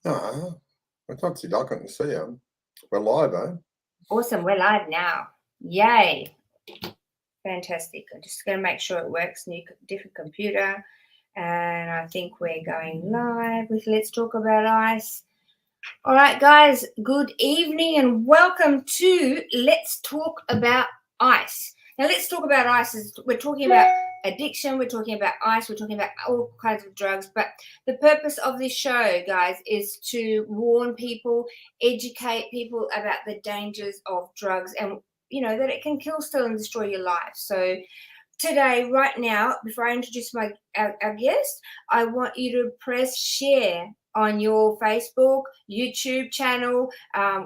No, it's not too dark. I can see you. We're live, eh? Awesome, we're live now. Yay. Fantastic. I'm just going to make sure it works. Different computer. And I think we're going live with Let's Talk About Ice. All right, guys, good evening and welcome to Let's Talk About Ice. Now, Let's Talk About Ice we're talking about addiction, we're talking about ice, we're talking about all kinds of drugs, but the purpose of this show, guys, is to warn people, educate people about the dangers of drugs and, that it can kill, steal, and destroy your life. So today, right now, before I introduce our guest, I want you to press share on your Facebook, YouTube channel,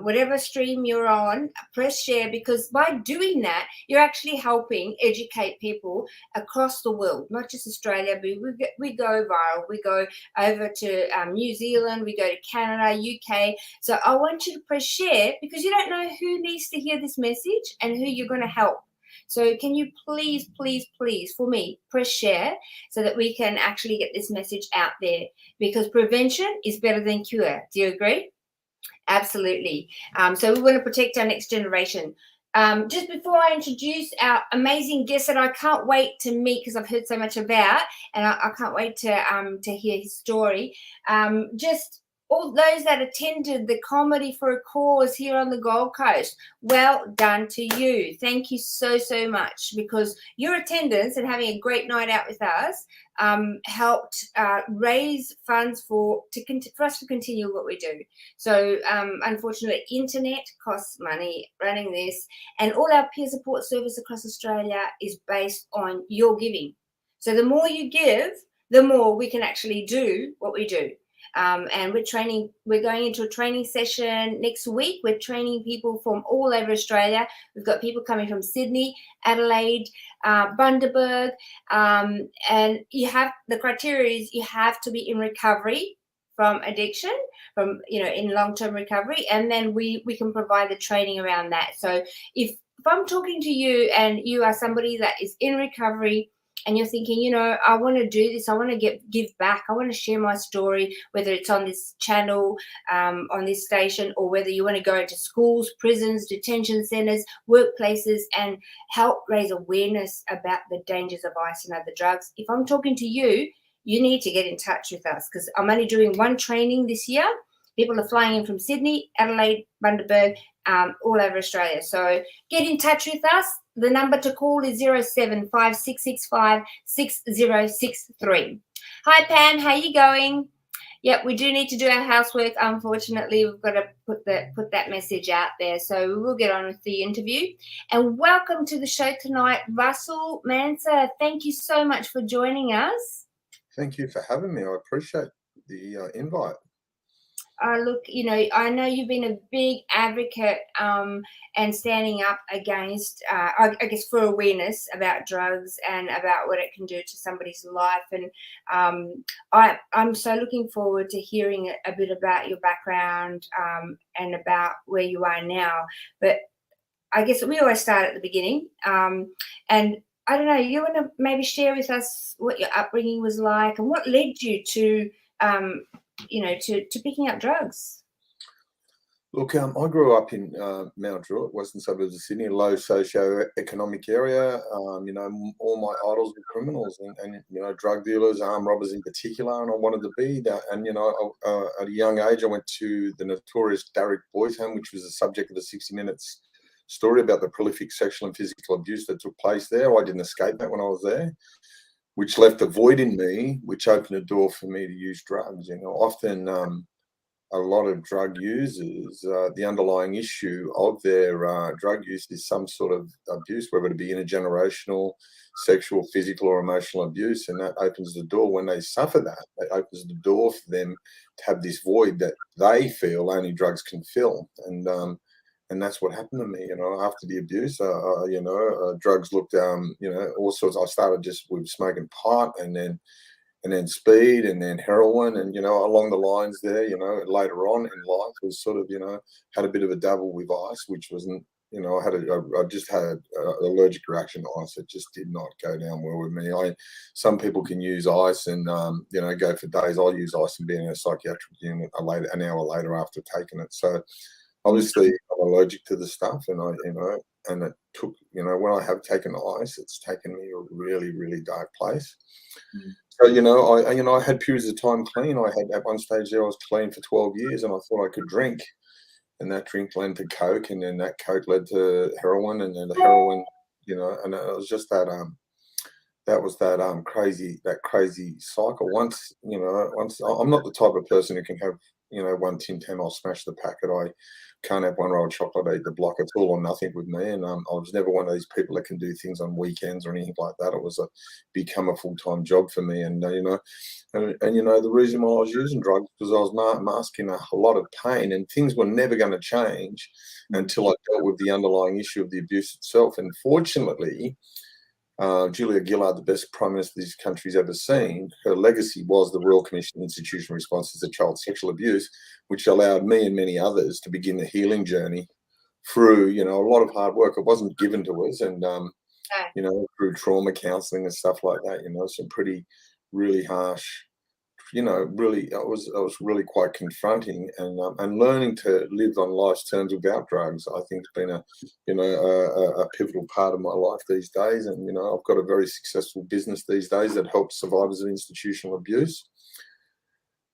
whatever stream you're on, press share, because by doing that, you're actually helping educate people across the world, not just Australia, but we go viral. We go over to New Zealand, we go to Canada, UK. So I want you to press share because you don't know who needs to hear this message and who you're going to help. So can you please, for me, press share so that we can actually get this message out there, because prevention is better than cure. Do you agree? Absolutely. So we want to protect our next generation. Just before I introduce our amazing guest that I can't wait to meet because I've heard so much about, and I can't wait to hear his story. Just all those that attended the Comedy for a Cause here on the Gold Coast, well done to you. Thank you so much, because your attendance and having a great night out with us helped raise funds for us to continue what we do. So unfortunately, internet costs money running this, and all our peer support service across Australia is based on your giving. So the more you give, the more we can actually do what we do. And we're going into a training session next week. We're training people from all over Australia. We've got people coming from Sydney, Adelaide, Bundaberg, and the criteria is you have to be in recovery from addiction, in long-term recovery, and then we can provide the training around that. So if I'm talking to you and you are somebody that is in recovery, and you're thinking, I want to do this, I want to give back, I want to share my story, whether it's on this channel, on this station, or whether you want to go into schools, prisons, detention centres, workplaces, and help raise awareness about the dangers of ice and other drugs. If I'm talking to you, you need to get in touch with us, because I'm only doing one training this year. People are flying in from Sydney, Adelaide, Bundaberg, all over Australia. So get in touch with us. The number to call is 0756656063. Hi, Pam. How you going? Yep, we do need to do our housework. Unfortunately, we've got to put that message out there. So we will get on with the interview. And welcome to the show tonight, Russell Manson. Thank you so much for joining us. Thank you for having me. I appreciate the invite. Look, I know you've been a big advocate and standing up against, I guess, for awareness about drugs and about what it can do to somebody's life. And I'm so looking forward to hearing a bit about your background and about where you are now. But I guess we always start at the beginning. And I don't know, you want to maybe share with us what your upbringing was like and what led you to to picking up drugs? Look, I grew up in Mount Druitt, western suburbs of Sydney, a low socio-economic area. All my idols were criminals and drug dealers, armed robbers in particular, and I wanted to be that. And, at a young age, I went to the notorious Darrick Boys Home, which was the subject of a 60 Minutes story about the prolific sexual and physical abuse that took place there. I didn't escape that when I was there, which left a void in me, which opened a door for me to use drugs. Often a lot of drug users, the underlying issue of their drug use is some sort of abuse, whether it be intergenerational, sexual, physical, or emotional abuse. And that opens the door. When they suffer that, it opens the door for them to have this void that they feel only drugs can fill. And that's what happened to me, after the abuse. Drugs looked, all sorts. I started just with smoking pot, and then speed, and then heroin, and along the lines there. Later on in life was sort of had a bit of a dabble with ice, which wasn't I just had an allergic reaction to ice. It just did not go down well with me. Some people can use ice and go for days. I use ice and be in a psychiatric unit an hour later after taking it. So obviously I'm allergic to the stuff, and it took, when I have taken ice, it's taken me a really, really dark place. So, I had periods of time clean. I had at one stage there, I was clean for 12 years and I thought I could drink. And that drink led to coke, and then that coke led to heroin, and then the heroin, and it was just that crazy cycle. Once I'm not the type of person who can have, one Tim Tam, I'll smash the packet. I can't have one roll of chocolate, I eat the block. It's all or nothing with me. And I was never one of these people that can do things on weekends or anything like that. It was become a full-time job for me. And, the reason why I was using drugs was I was masking a lot of pain, and things were never going to change until I dealt with the underlying issue of the abuse itself. And fortunately, Julia Gillard, the best prime minister this country's ever seen, her legacy was the Royal Commission Institution Responses to Child Sexual Abuse, which allowed me and many others to begin the healing journey through, a lot of hard work. It wasn't given to us, and through trauma counselling and stuff like that. Some pretty, really harsh. Really, it was really quite confronting, and learning to live on life's terms without drugs, I think, has been a pivotal part of my life these days. And I've got a very successful business these days that helps survivors of institutional abuse.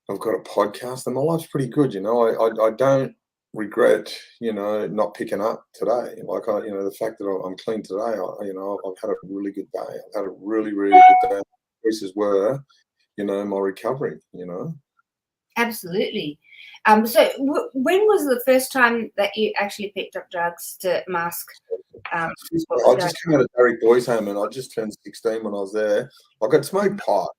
I've got a podcast, and my life's pretty good. I don't regret not picking up today. Like the fact that I'm clean today. I've had a really good day. I've had a really, really good day. Choices were my recovery, Absolutely. So when was the first time that you actually picked up drugs to mask? I just came out of Derek Boys Home, and I just turned 16 when I was there. I could smoke pot,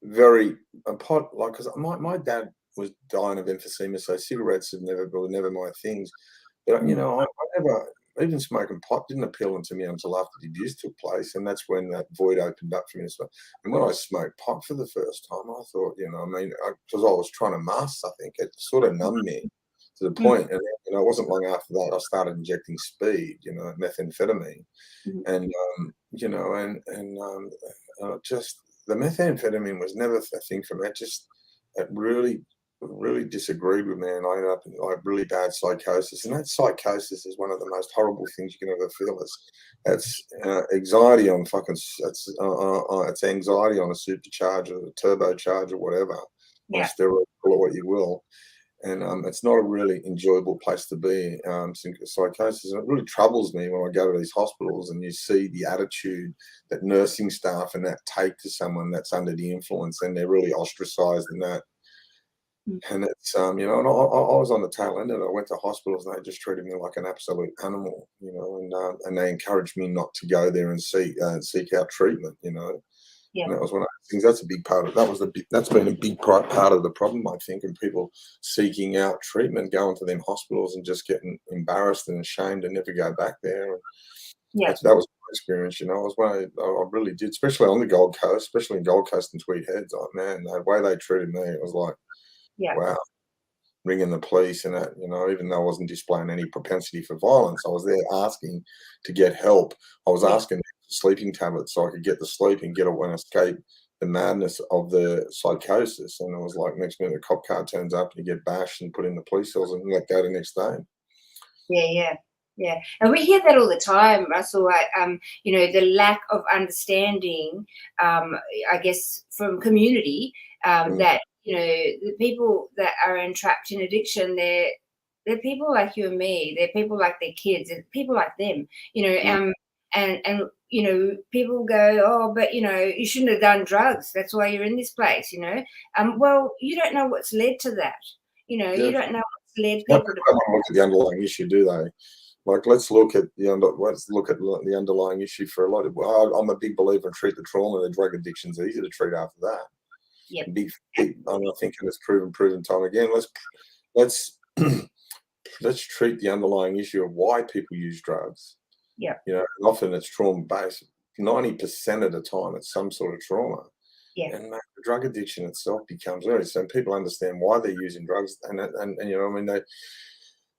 because my dad was dying of emphysema, so cigarettes were never my things. But I never, even smoking pot didn't appeal to me until after the abuse took place, and that's when that void opened up for me. And when I smoked pot for the first time, I thought, because I was trying to mask something, it sort of numbed me to the point. And it wasn't long after that I started injecting speed, methamphetamine, and just the methamphetamine was never a thing for me. It really disagreed with me, and I ended up in really bad psychosis. And that psychosis is one of the most horrible things you can ever feel. It's anxiety on it's anxiety on a supercharger, a turbocharger, whatever, on steroids, call it what you will. And it's not a really enjoyable place to be, psychosis. And it really troubles me when I go to these hospitals and you see the attitude that nursing staff and that take to someone that's under the influence, and they're really ostracized in that. And it's, and I was on the tail end, and I went to hospitals, and they just treated me like an absolute animal, and they encouraged me not to go there and seek out treatment, Yeah. And that was one of the things. That's a big part of that's been a big part of the problem, I think, and people seeking out treatment, going to them hospitals and just getting embarrassed and ashamed and never go back there. And that was my experience, I really did, especially on the Gold Coast, especially in Gold Coast and Tweed Heads. Oh man, the way they treated me, it was like, wow, ringing the police and that, even though I wasn't displaying any propensity for violence, I was there asking to get help. I was asking for sleeping tablets so I could get to sleep and get away and escape the madness of the psychosis. And it was like, next minute a cop car turns up and you get bashed and put in the police cells and let go the next day. Yeah. And we hear that all the time, Russell. The lack of understanding, I guess, from community, that the people that are entrapped in addiction, they're people like you and me. They're people like their kids, and people like them. And people go, oh, but you shouldn't have done drugs. That's why you're in this place. Well, you don't know what's led to that. You don't know what's led people to. They don't look at the underlying issue, do they? Like, let's look at the underlying issue for a lot of. Well, I'm a big believer in treat the trauma. The drug addiction's easy to treat after that. Yeah. I think it's proven time again. Let's treat the underlying issue of why people use drugs. Yeah. Often it's trauma based. 90% of the time, it's some sort of trauma. Yeah. And the drug addiction itself becomes very. So people understand why they're using drugs, and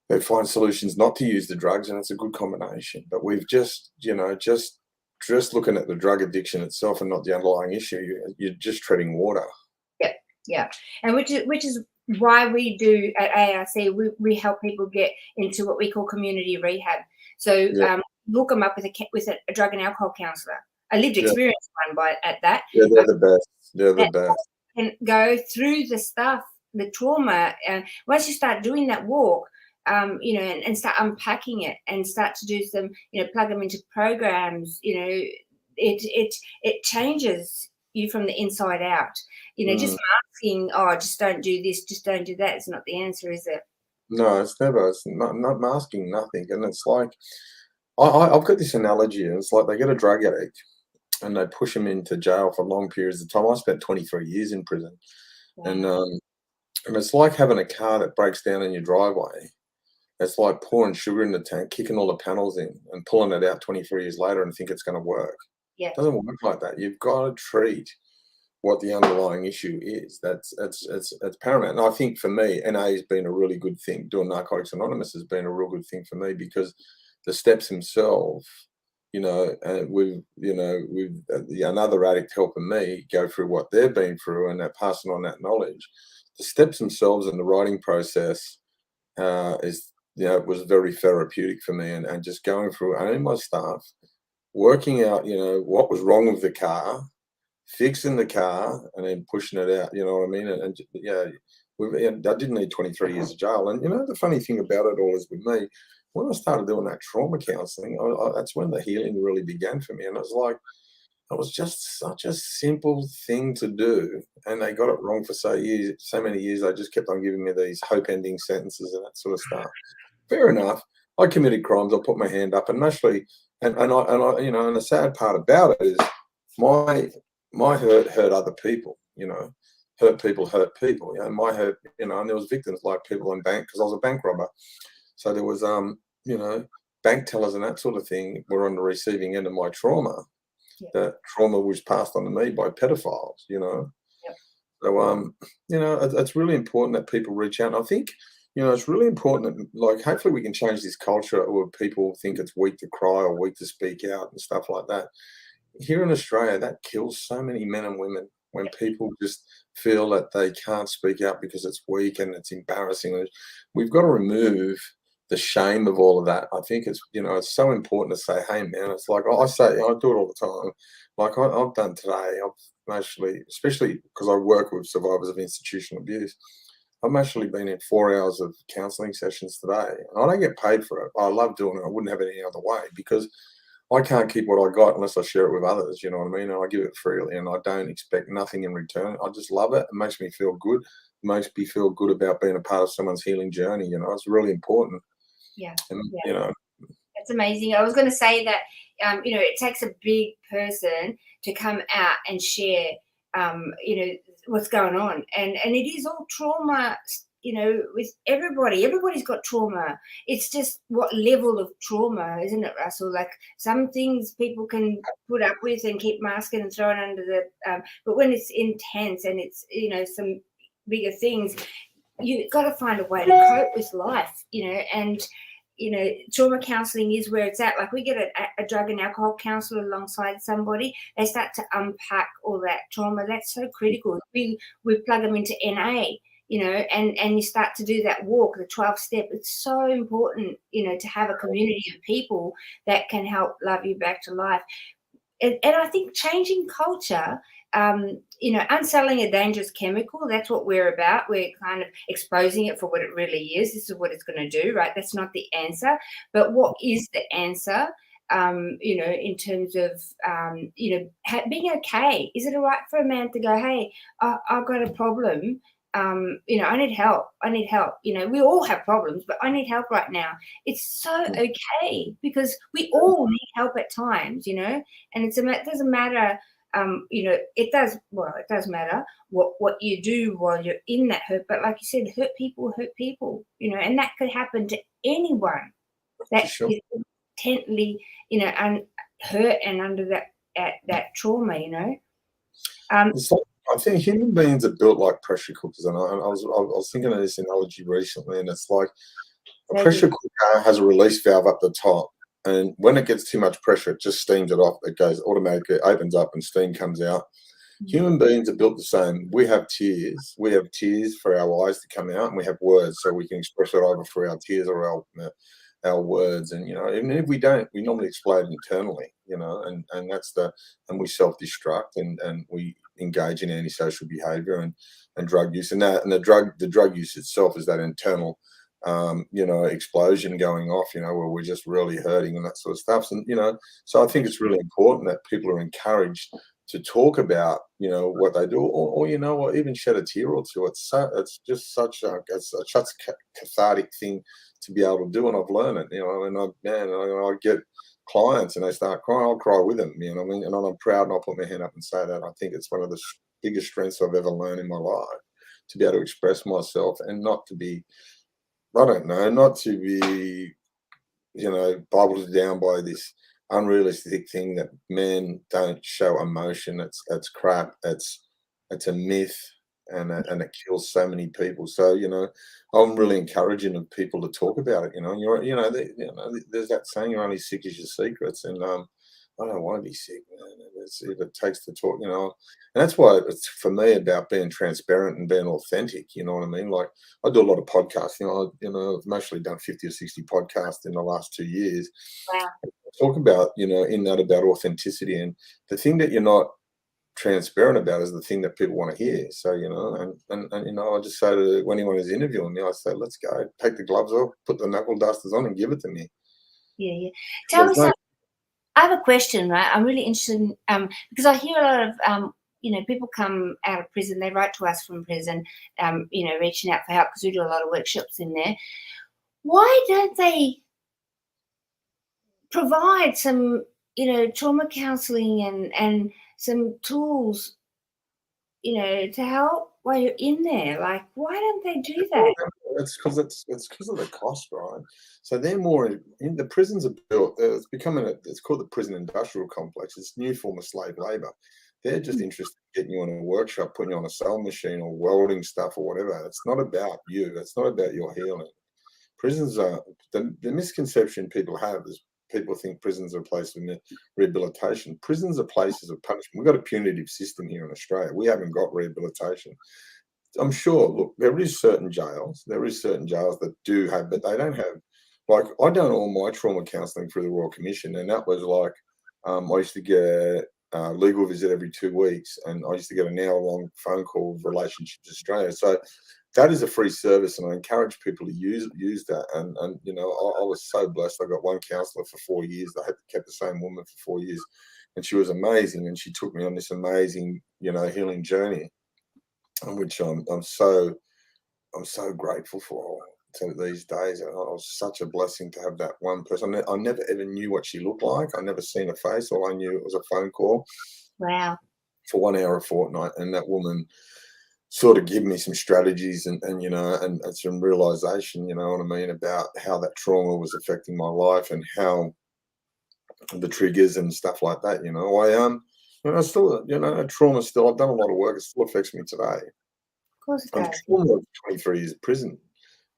they find solutions not to use the drugs, and it's a good combination. But we've just, just looking at the drug addiction itself and not the underlying issue, you're just treading water. Yeah, yeah, and which is why we do at ARC. We help people get into what we call community rehab. So Yeah, hook them up with a drug and alcohol counselor, a lived yeah, experience one at that. yeah. They're the best. They're the That best. can go through the stuff, the trauma, and once you start doing that walk, and start unpacking it and start to do some, plug them into programs, it changes you from the inside out. Just Mm. masking, oh, just don't do this, just don't do that. It's not the answer, is it? No, it's never. It's not masking nothing, and it's like I've got this analogy, and it's like they get a drug addict and they push them into jail for long periods of time. I spent 23 years in prison, and Wow. um, and it's like having a car that breaks down in your driveway. It's like pouring sugar in the tank, kicking all the panels in, and pulling it out 23 years later and think it's going to work. Yeah. It doesn't work like that. You've got to treat what the underlying issue is. That's paramount. And I think for me, NA has been a really good thing. Doing Narcotics Anonymous has been a real good thing for me because the steps themselves, another addict helping me go through what they've been through and they're passing on that knowledge. The steps themselves and the writing process it was very therapeutic for me, and just going through owning my stuff, working out, what was wrong with the car, fixing the car, and then pushing it out. You know what I mean? Yeah, I didn't need 23 years of jail. And the funny thing about it all is with me, when I started doing that trauma counselling, that's when the healing really began for me. And it was like it was just such a simple thing to do, and they got it wrong for so many years. They just kept on giving me these hope-ending sentences and that sort of stuff. Fair enough. I committed crimes. I put my hand up, and mostly, and the sad part about it is my hurt other people. Hurt people hurt people. My hurt. And there was victims like people in bank because I was a bank robber. So there was bank tellers and that sort of thing were on the receiving end of my trauma. Yeah. That trauma was passed on to me by pedophiles. Yep. So it's really important that people reach out. And I think it's really important that, like, hopefully we can change this culture where people think it's weak to cry or weak to speak out and stuff like that. Here in Australia, that kills so many men and women when people just feel that they can't speak out because it's weak and it's embarrassing. We've got to remove the shame of all of that. I think it's so important to say, hey, man, it's like I say, I do it all the time. Like I've done today, I've mostly, especially because I work with survivors of institutional abuse, I've actually been in 4 hours of counselling sessions today. And I don't get paid for it. I love doing it. I wouldn't have it any other way because I can't keep what I got unless I share it with others. You know what I mean? And I give it freely, and I don't expect nothing in return. I just love it. It makes me feel good. It makes me feel good about being a part of someone's healing journey. It's really important. Yeah. And Yeah. That's amazing. I was going to say that, it takes a big person to come out and share, what's going on. And it is all trauma, with everybody. Everybody's got trauma. It's just what level of trauma, isn't it, Russell? Like some things people can put up with and keep masking and throwing under but when it's intense and it's, some bigger things, you've got to find a way to cope with life, and trauma counselling is where it's at. Like we get a drug and alcohol counsellor alongside somebody, they start to unpack all that trauma. That's so critical. We plug them into NA, and you start to do that walk, the 12-step. It's so important, to have a community of people that can help love you back to life. And I think changing culture, unselling a dangerous chemical, that's what we're about. We're kind of exposing it for what it really is. This is what it's going to do, right? That's not the answer. But what is the answer, in terms of, being okay? Is it all right for a man to go, hey, I've got a problem. I need help. We all have problems, but I need help right now. It's so okay because we all need help at times, and it doesn't matter. It does matter what you do while you're in that hurt. But like you said, hurt people, and that could happen to anyone that sure. is intently, hurt and under that trauma, It's like, I think human beings are built like pressure cookers, and I was thinking of this analogy recently, and it's like A They do. pressure cooker has a release valve up the top, and when it gets too much pressure, it just steams it off. It goes automatically, it opens up, and steam comes out. Mhm. Human beings are built the same. We have tears. We have tears for our eyes to come out, and we have words so we can express it either through our tears or our words. And even if we don't, we normally explode internally. And that's and we self-destruct, and we engage in antisocial behavior and drug use, and the drug use itself is that internal explosion going off, where we're just really hurting and that sort of stuff. And, so I think it's really important that people are encouraged to talk about, what they do, or even shed a tear or two. It's just such a cathartic thing to be able to do. And I've learned it, I get clients and they start crying, I'll cry with them, you know what I mean? And I'm proud, and I'll put my hand up and say that. I think it's one of the biggest strengths I've ever learned in my life, to be able to express myself and not to be, I don't know, not to be, bubbled down by this unrealistic thing that men don't show emotion. It's crap. It's a myth, and it kills so many people. So I'm really encouraging of people to talk about it. There's that saying, "You're only sick as your secrets," and I don't want to be sick, man. If it takes to talk, and that's why it's for me about being transparent and being authentic. You know what I mean? Like, I do a lot of podcasts. I've mostly done 50 or 60 podcasts in the last 2 years. Wow. I talk about, in that, about authenticity, and the thing that you're not transparent about is the thing that people want to hear. So, and I just say to anyone who's interviewing me, I say, let's go, take the gloves off, put the knuckle dusters on, and give it to me. Yeah, yeah. Tell There's me no something. I have a question, right? I'm really interested in, because I hear a lot of, people come out of prison, they write to us from prison, reaching out for help, because we do a lot of workshops in there. Why don't they provide some, trauma counseling and some tools, to help while you're in there? Like, why don't they do that? It's because of the cost, right? So they're more in the prisons are built. It's called the prison industrial complex. It's a new form of slave labor. They're just interested in getting you in a workshop, putting you on a sewing machine or welding stuff or whatever. It's not about you. It's not about your healing. Prisons are the misconception people have is people think prisons are a place of rehabilitation. Prisons are places of punishment. We've got a punitive system here in Australia. We haven't got rehabilitation. I'm sure. Look, there is certain jails that do have, but they don't have. Like, I done all my trauma counselling through the Royal Commission, and that was like, I used to get a legal visit every 2 weeks, and I used to get an hour-long phone call with Relationships Australia. So that is a free service, and I encourage people to use that. And I was so blessed. I got one counsellor for 4 years. I had kept the same woman for 4 years, and she was amazing, and she took me on this amazing, healing journey, which I'm so grateful for to these days. And it was such a blessing to have that one person. I never ever knew what she looked like. I never seen her face. All I knew, it was a phone call Wow. for 1 hour a fortnight, and that woman sort of give me some strategies and some realization, you know what I mean, about how that trauma was affecting my life and how the triggers and stuff like that. Still, trauma still. I've done a lot of work. It still affects me today. Of course it I'm does. trauma of 23 years prison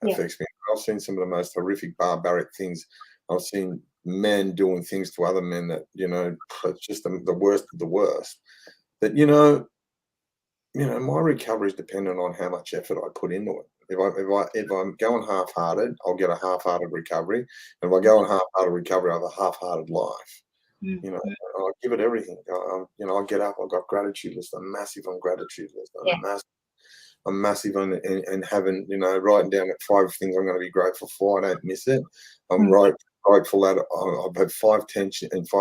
Yeah. affects me. I've seen some of the most horrific, barbaric things. I've seen men doing things to other men that, it's just the worst of the worst. That, my recovery is dependent on how much effort I put into it. If I'm going half-hearted, I'll get a half-hearted recovery. And if I go on half-hearted recovery, I have a half-hearted life. Mm. I give it everything. I get up. I've got gratitude list. I'm massive on gratitude list. Yeah. I'm massive on and having, writing down at 5 things I'm going to be grateful for. I don't miss it. I'm grateful that I've had 5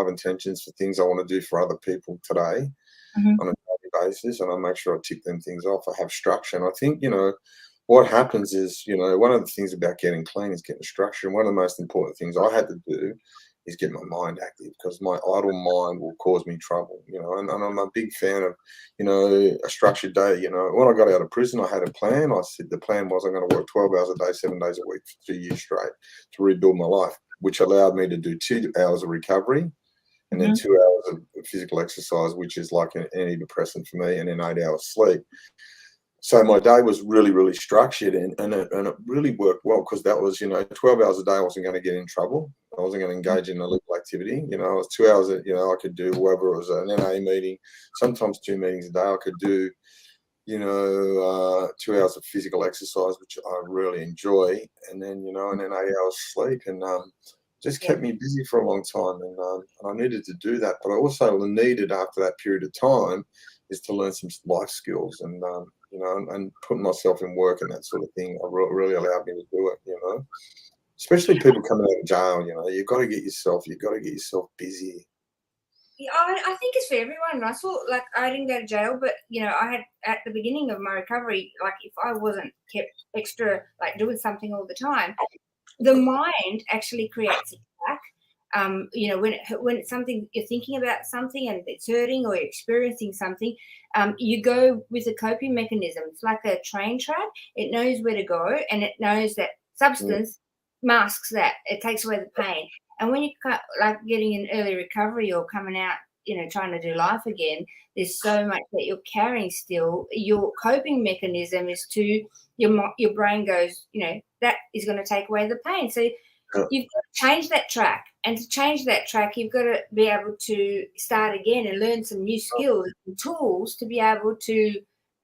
intentions for things I want to do for other people today Mhm. on a daily basis, and I make sure I tick them things off. I have structure, and I think what happens is one of the things about getting clean is getting structure, and one of the most important things I had to do is get my mind active, because my idle mind will cause me trouble. And I'm a big fan of a structured day. When I got out of prison, I had a plan. I said the plan was I'm going to work 12 hours a day, 7 days a week for 2 years straight to rebuild my life, which allowed me to do 2 hours of recovery and then 2 hours of physical exercise, which is like an antidepressant for me, and then 8 hours sleep. So my day was really, really structured, and it really worked well because that was, 12 hours a day. I wasn't going to get in trouble. I wasn't going to engage in illegal activity. It was 2 hours that, I could do whether it was an NA meeting, sometimes 2 meetings a day. I could do, 2 hours of physical exercise, which I really enjoy, and then, and then 8 hours sleep, and just Yeah. kept me busy for a long time. And I needed to do that, but I also needed, after that period of time, is to learn some life skills, and putting myself in work and that sort of thing. Really allowed me to do it. Especially people coming out of jail. You've got to get yourself busy. Yeah, I think it's for everyone. I saw, like, I didn't go to jail, but I had, at the beginning of my recovery, like, if I wasn't kept extra, like, doing something all the time, the mind actually creates a track. When it's something, you're thinking about something and it's hurting, or you're experiencing something, you go with a coping mechanism. It's like a train track. It knows where to go, and it knows that Mm, substance masks that. It takes away the pain. And when you like getting in early recovery or coming out, trying to do life again, there's so much that you're carrying still. Your coping mechanism is to your brain goes, that is going to take away the pain. So yeah, you've got to change that track. And to change that track, you've got to be able to start again and learn some new skills and tools to be able to,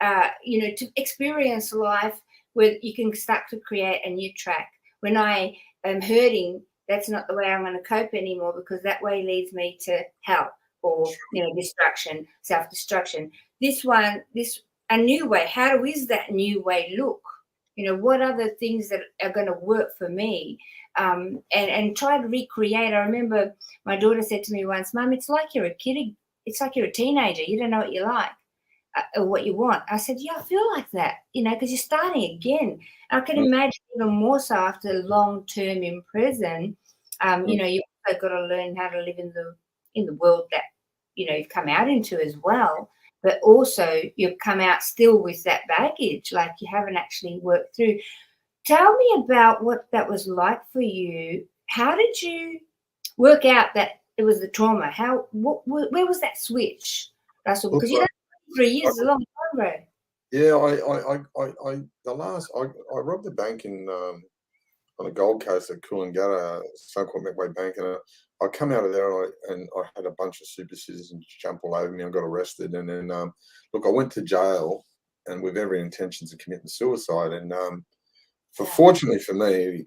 to experience life where you can start to create a new track. When I am hurting, that's not the way I'm going to cope anymore, because that way leads me to help, or, destruction, self-destruction. A new way. Is that new way look? What are the things that are going to work for me? And try to recreate. I remember my daughter said to me once, "Mum, it's like you're a kid. It's like you're a teenager. You don't know what you like, or what you want." I said, "Yeah, I feel like that, because you're starting again." I can mm, imagine even more so after long term in prison. mm. You've also got to learn how to live in the world that you've come out into as well. But also, you've come out still with that baggage, like you haven't actually worked through. Tell me about what that was like for you. How did you work out that it was the trauma? Where was that switch, Russell? Look, Because you done 3 years I, is a long time, bro. yeah, I robbed a bank on the Gold Coast at Coolangatta, so-called Medway Bank, and I come out of there, and I had a bunch of super citizens jump all over me. I got arrested, and then look, I went to jail, and with every intentions of committing suicide. And Yeah. fortunately for me,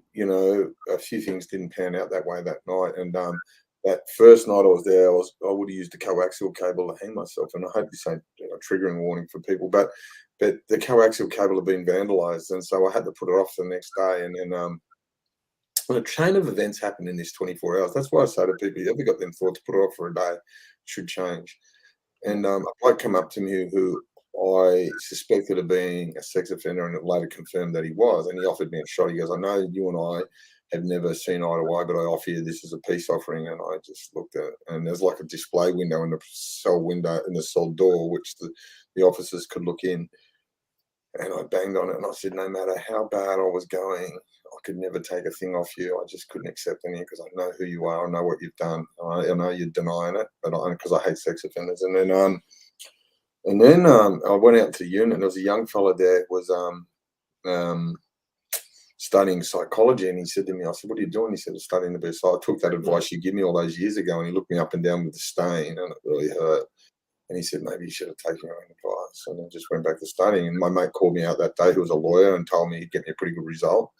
a few things didn't pan out that way that night. And that first night I was there, I would have used a coaxial cable to hang myself. And I hope this ain't a triggering warning for people, but the coaxial cable had been vandalized, and so I had to put it off the next day. And then a chain of events happened in this 24 hours. That's why I say to people, you ever got them thoughts, put it off for a day, it should change. And a bloke come up to me who I suspected of being a sex offender, and it later confirmed that he was. And he offered me a shot. He goes, "I know you and I have never seen eye to eye, but I offer you this as a peace offering." And I just looked at it, and there's like a display window in the cell window, in the cell door, which the officers could look in. And I banged on it, and I said, "No matter how bad I was going, I could never take a thing off you. I just couldn't accept any, because I know who you are. I know what you've done. I know you're denying it, but because I hate sex offenders." And then I went out to the unit, and there was a young fella there who was um, studying psychology, and he said to me, I said, "What are you doing?" He said, "I'm studying to be a psychologist. I took that advice you gave me all those years ago." And he looked me up and down with the stain, and it really hurt. And he said, "Maybe you should have taken your own advice." And I just went back to studying. And my mate called me out that day, who was a lawyer, and told me he'd get me a pretty good result.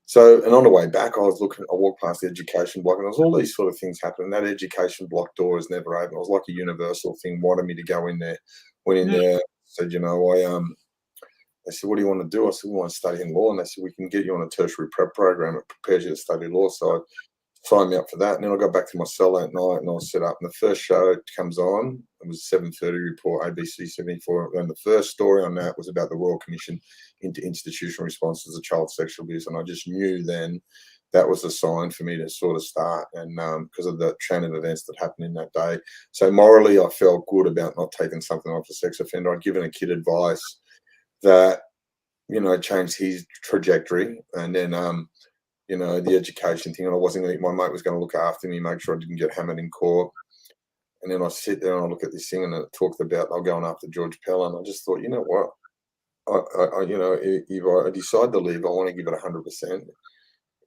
So, and on the way back, I walked past the education block, and there was all these sort of things happening. That education block door is never open. It was like a universal thing, wanted me to go in there. Went in Mm. there, said, they said, "What do you want to do?" I said, "We want to study in law." And they said, "We can get you on a tertiary prep program. It prepares you to study law." So I signed me up for that. And then I got back to my cell that night, and I was set up. And the first show comes on. It was 7:30 report, ABC 74. And the first story on that was about the Royal Commission into Institutional Responses to Child Sexual Abuse. And I just knew then that was a sign for me to sort of start. And because of the chain of events that happened in that day. So morally, I felt good about not taking something off a sex offender. I'd given a kid advice that, changed his trajectory. And then, the education thing. And I wasn't going to, my mate was going to look after me, make sure I didn't get hammered in court. And then I sit there and I look at this thing, and it talked about, I'm going after George Pell. And I just thought, you know what? you know, if I decide to leave, I want to give it 100%.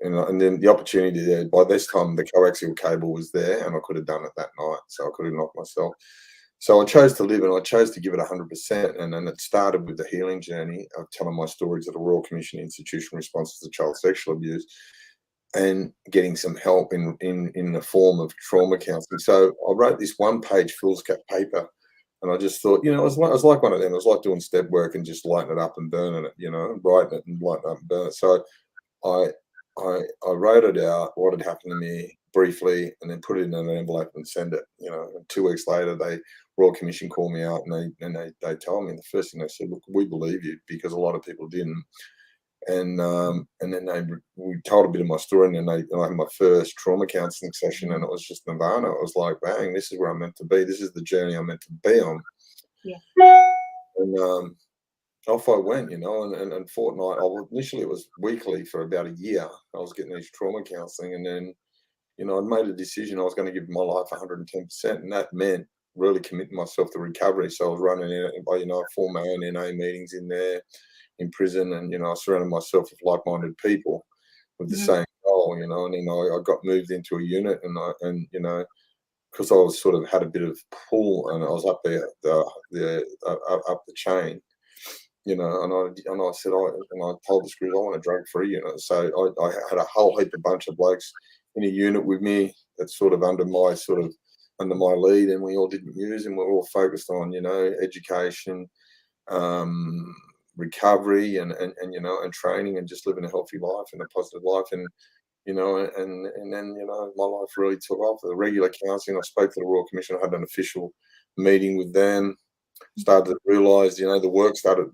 And then the opportunity there, by this time, the coaxial cable was there, and I could have done it that night. So I could have knocked myself. So I chose to live, and I chose to give it 100%. And then it started with the healing journey of telling my stories at the Royal Commission Institution Responses to Child Sexual Abuse, and getting some help in the form of trauma counselling. So I wrote this one-page foolscap paper, and I just thought, you know, it was like one of them. It was like doing step work and just lighting it up and burning it, you know, writing it and lighting it up and burning it. So I I wrote it out, what had happened to me briefly, and then put it in an envelope and send it. You know, and 2 weeks later, they Royal Commission called me out, and they told me, the first thing they said, look, we believe you, because a lot of people didn't. And then we told a bit of my story, and then I had my first trauma counselling session, and it was just nirvana. It was like, bang, this is where I'm meant to be. This is the journey I'm meant to be on. Yeah. And off I went, you know, and fortnight. Initially it was weekly for about a year. I was getting these trauma counselling, and then, you know, I'd made a decision I was going to give my life 110%, and that meant really committing myself to recovery. So I was running in, you know, I formed my own NA meetings in there, in prison, and, you know, I surrounded myself with like-minded people with the same goal, you know. And then I got moved into a unit, and you know, because I was sort of had a bit of pull, and I was up there, up the chain, you know. And I said, and I told the screws, I want a drug free unit. So I had a whole heap of bunch of blokes in a unit with me that's sort of under my lead, and we all didn't use, and we're all focused on, you know, education, um, recovery, and you know, and training, and just living a healthy life and a positive life. And you know, and then, you know, my life really took off. The regular counselling, I spoke to the Royal Commission, I had an official meeting with them, started to realise, you know, the work started,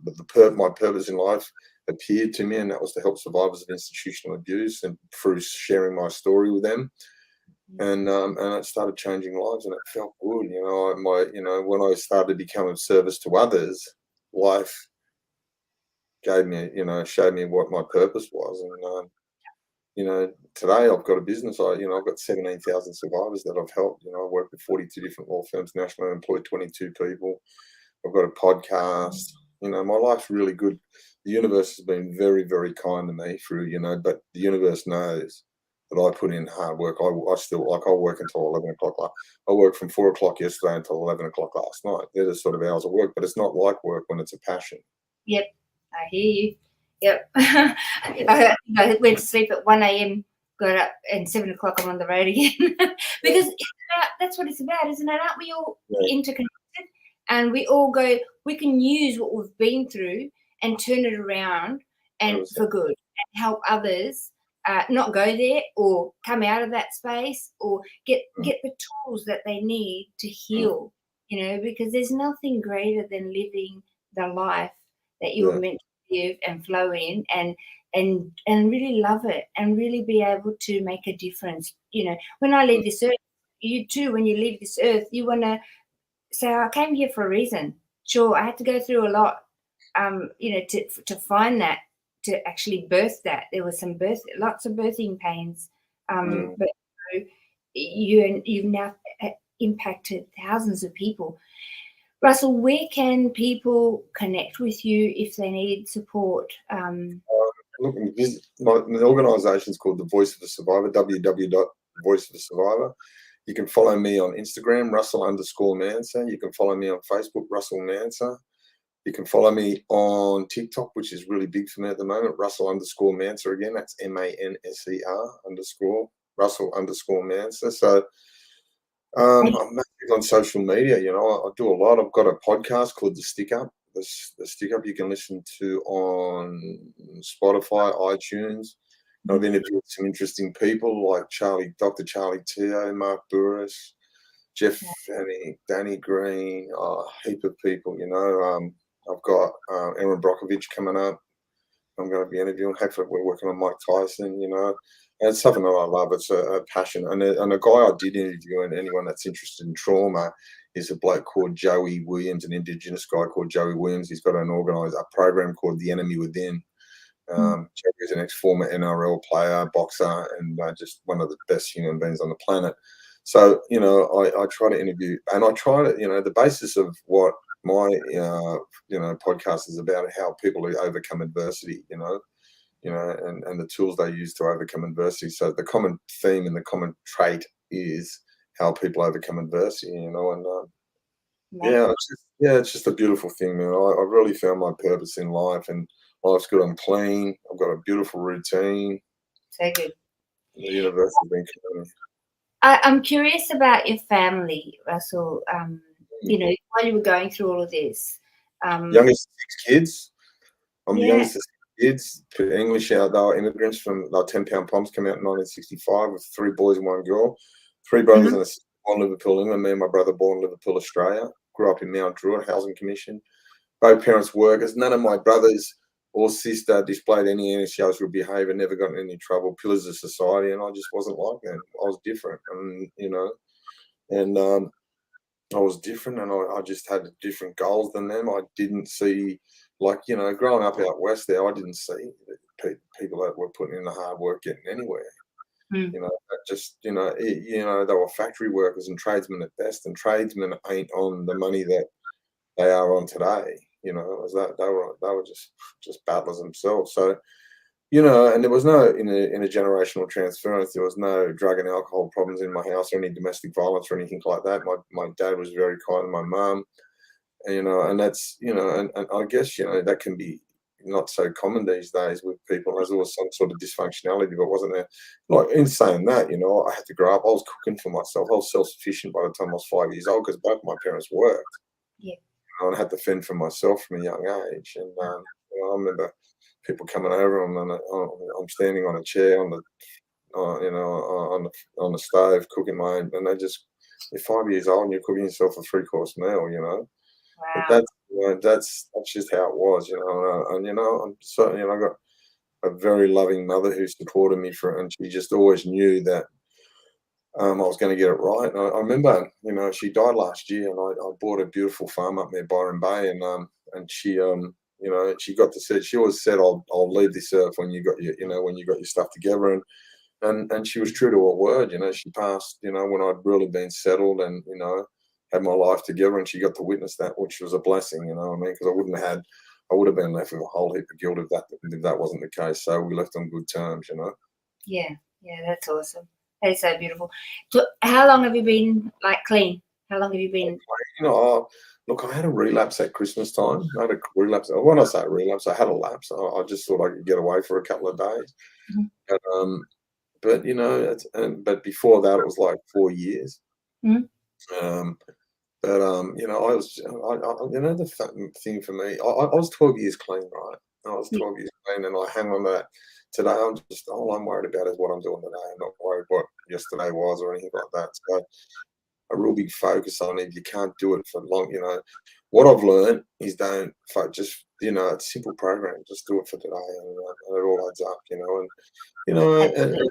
my purpose in life appeared to me, and that was to help survivors of institutional abuse, and through sharing my story with them. And it started changing lives, and it felt good, you know. You know, when I started to become of service to others, life gave me, you know, showed me what my purpose was. And you know, today I've got a business. You know, I've got 17,000 survivors that I've helped. You know, I work with 42 different law firms nationally. I employ 22 people. I've got a podcast. You know, my life's really good. The universe has been very, very kind to me through, you know, but the universe knows that I put in hard work. I still, like, I work until 11 o'clock. I worked from 4 o'clock yesterday until 11 o'clock last night. They're the sort of hours of work, but it's not like work when it's a passion. Yep, I hear you. Yep. I went to sleep at 1 a.m., got up, and 7 o'clock I'm on the road again. Because that's what it's about, isn't it? Aren't we all interconnected? And we can use what we've been through and turn it around and for good, and help others not go there, or come out of that space, or get the tools that they need to heal, you know, because there's nothing greater than living the life that you were meant to live and flow in, and really love it, and really be able to make a difference. You know, when I leave this earth, you too, when you leave this earth, you want to say, I came here for a reason. Sure, I had to go through a lot, you know, to find that, to actually birth that. There was lots of birthing pains, but you've now impacted thousands of people. Russell, where can people connect with you if they need support? Look, the organisation is called The Voice of the Survivor, www.voiceofthesurvivor. You can follow me on Instagram, Russell_Manson. You can follow me on Facebook, Russell Manson. You can follow me on TikTok, which is really big for me at the moment, Russell_Manson again. That's MANSER_ Russell_Manson. So I'm active on social media. You know, I do a lot. I've got a podcast called The Stick Up. The Stick Up you can listen to on Spotify, iTunes. I've interviewed some interesting people like Dr. Charlie Teo, Mark Burris, Jeff Danny Green, a heap of people, you know. I've got Aaron Brockovich coming up. I'm going to be interviewing. Hopefully we're working on Mike Tyson, you know. And it's something that I love. It's a passion. And a guy I did interview, and anyone that's interested in trauma, is a bloke called Joey Williams, an Indigenous guy called Joey Williams. He's got a program called The Enemy Within. Joey's an ex-former NRL player, boxer, and just one of the best human beings on the planet. So, you know, I try to interview, and I try to, you know, the basis of what my podcast is about how people overcome adversity, and the tools they use to overcome adversity. So the common theme and the common trait is how people overcome adversity, and Amazing. it's just a beautiful thing, man. I really found my purpose in life, and life's good. I'm clean. I've got a beautiful routine. So good. The universe has been kind. I'm curious about your family, Russell. While you were going through all of this, Youngest of 6 kids. I'm the yeah. youngest of 6 kids. English out. They were immigrants from 10 Pound Poms. Came out in 1965 with 3 boys and 1 girl. 3 brothers Mhm. and a sister born in Liverpool, England. Me and my brother born in Liverpool, Australia. Grew up in Mount Druitt Housing Commission. Both parents workers. None of my brothers or sister displayed any antisocial behaviour. Never got in any trouble. Pillars of society, and I just wasn't like them. I was different, and I was different, and I just had different goals than them. I didn't see, growing up out west there, I didn't see people that were putting in the hard work getting anywhere. Mm. They were factory workers and tradesmen at best, and tradesmen ain't on the money that they are on today. It was that they were just battlers themselves. So, and there was no intergenerational transference. There was no drug and alcohol problems in my house or any domestic violence or anything like that. My dad was very kind to my mum, and that's, and I guess, that can be not so common these days with people. There's always some sort of dysfunctionality, but wasn't there? Like, in saying that, I had to grow up. I was cooking for myself. I was self-sufficient by the time I was 5 years old because both my parents worked. Yeah. And I had to fend for myself from a young age. And I remember people coming over, and I'm standing on a chair on the stove cooking my own, and you're 5 years old and you're cooking yourself a 3-course meal. But Wow. that's just how it was, I'm certainly, I got a very loving mother who supported me and she just always knew that I was going to get it right. And I remember, she died last year, and I bought a beautiful farm up near Byron Bay, and she got to say, she always said, I'll leave this earth when you got your stuff together, and she was true to her word. She passed, when I'd really been settled and had my life together, and she got to witness that, which was a blessing. You know what I mean? Because I would have been left with a whole heap of guilt if that wasn't the case. So we left on good terms. Yeah. Yeah. That's awesome. That is so beautiful. So how long have you been clean? How long have you been? Look, I had a relapse at Christmas time. I had a relapse. When I say relapse, I had a lapse. I just thought I could get away for a couple of days. Mhm. But but before that, it was like 4 years. Mhm. Um, I was, the thing for me, I was 12 years clean, right? I was Yeah. 12 years clean, and I hang on to that. Today, all I'm worried about is what I'm doing today. I'm not worried what yesterday was or anything like that. So a real big focus on it. You can't do it for long. What I've learned is just, it's a simple program. Just do it for today, and it all adds up. And Absolutely.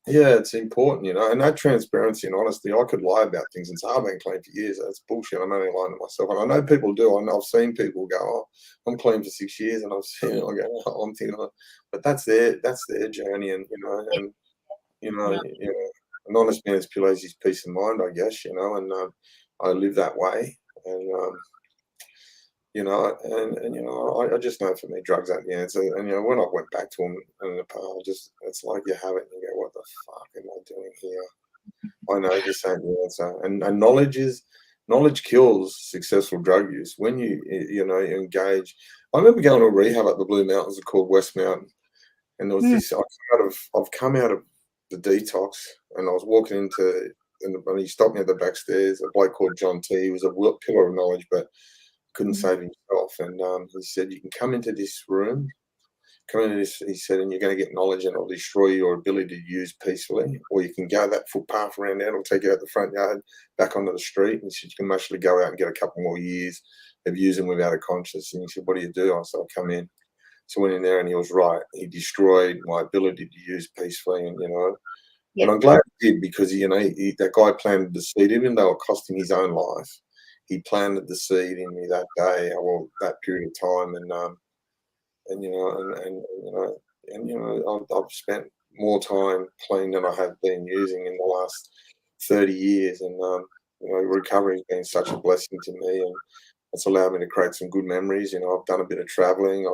yeah, it's important, and that transparency and honesty. I could lie about things and say I've been clean for years. That's bullshit. I'm only lying to myself, and I know people do. I've seen people go, "Oh, I'm clean for 6 years," and I've seen it. I go, "Oh, I'm thinking," but that's their journey, and No. an honest man's pillow is his peace of mind, I guess, and I live that way, and I just know for me, drugs ain't the answer. And when I went back to them in the past, it's like you have it, and you go, "What the fuck am I doing here?" I know this ain't the answer, and knowledge kills successful drug use. When you engage. I remember going to a rehab at the Blue Mountains called West Mountain, and there was Mm. this. I've come out of the detox, and I was walking and he stopped me at the back stairs. A bloke called John T. He was a pillar of knowledge, but couldn't Mhm. save himself. And he said, "You can come into this room, come into this," he said, "and you're going to get knowledge, and it'll destroy your ability to use peacefully. Or you can go that footpath around there, it'll take you out the front yard, back onto the street." And he said, "You can actually go out and get a couple more years of using without a conscience." And he said, "What do you do?" I said, "I'll come in." So I went in there, and he was right. He destroyed my ability to use peacefully, and Yeah. I'm glad he did, because that guy planted the seed, even though it cost him his own life. He planted the seed in me that day, or that period of time, and I've spent more time clean than I have been using in the last 30 years, and recovery has been such a blessing to me, It's allowed me to create some good memories. I've done a bit of traveling.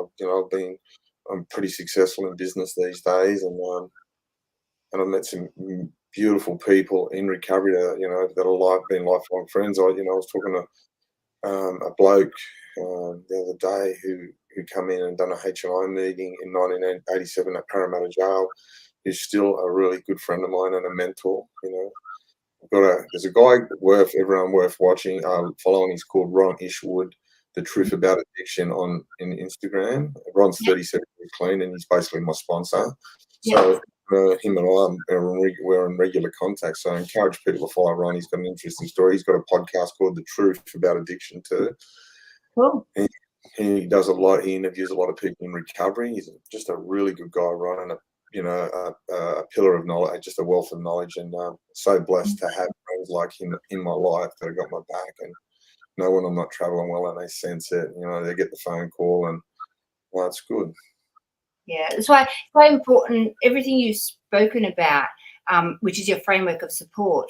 I'm pretty successful in business these days, and I've met some beautiful people in recovery that are been lifelong friends. I was talking to a bloke the other day who come in and done a HMI meeting in 1987 at Parramatta Jail. Who's still a really good friend of mine and a mentor. There's a guy everyone worth watching, following. He's called Ron Ishwood, The Truth About Addiction in Instagram. Ron's Yeah. 37 years clean, and he's basically my sponsor. Yeah. So him and I we're in regular contact. So I encourage people to follow Ron. He's got an interesting story. He's got a podcast called The Truth About Addiction too. Cool. He does a lot. He interviews a lot of people in recovery. He's just a really good guy, Ron, and a pillar of knowledge, just a wealth of knowledge, and so blessed to have friends like him in my life that have got my back and know when I'm not traveling well, and they sense it. They get the phone call, and well, it's good. Yeah, that's why it's quite important. Everything you've spoken about, which is your framework of support,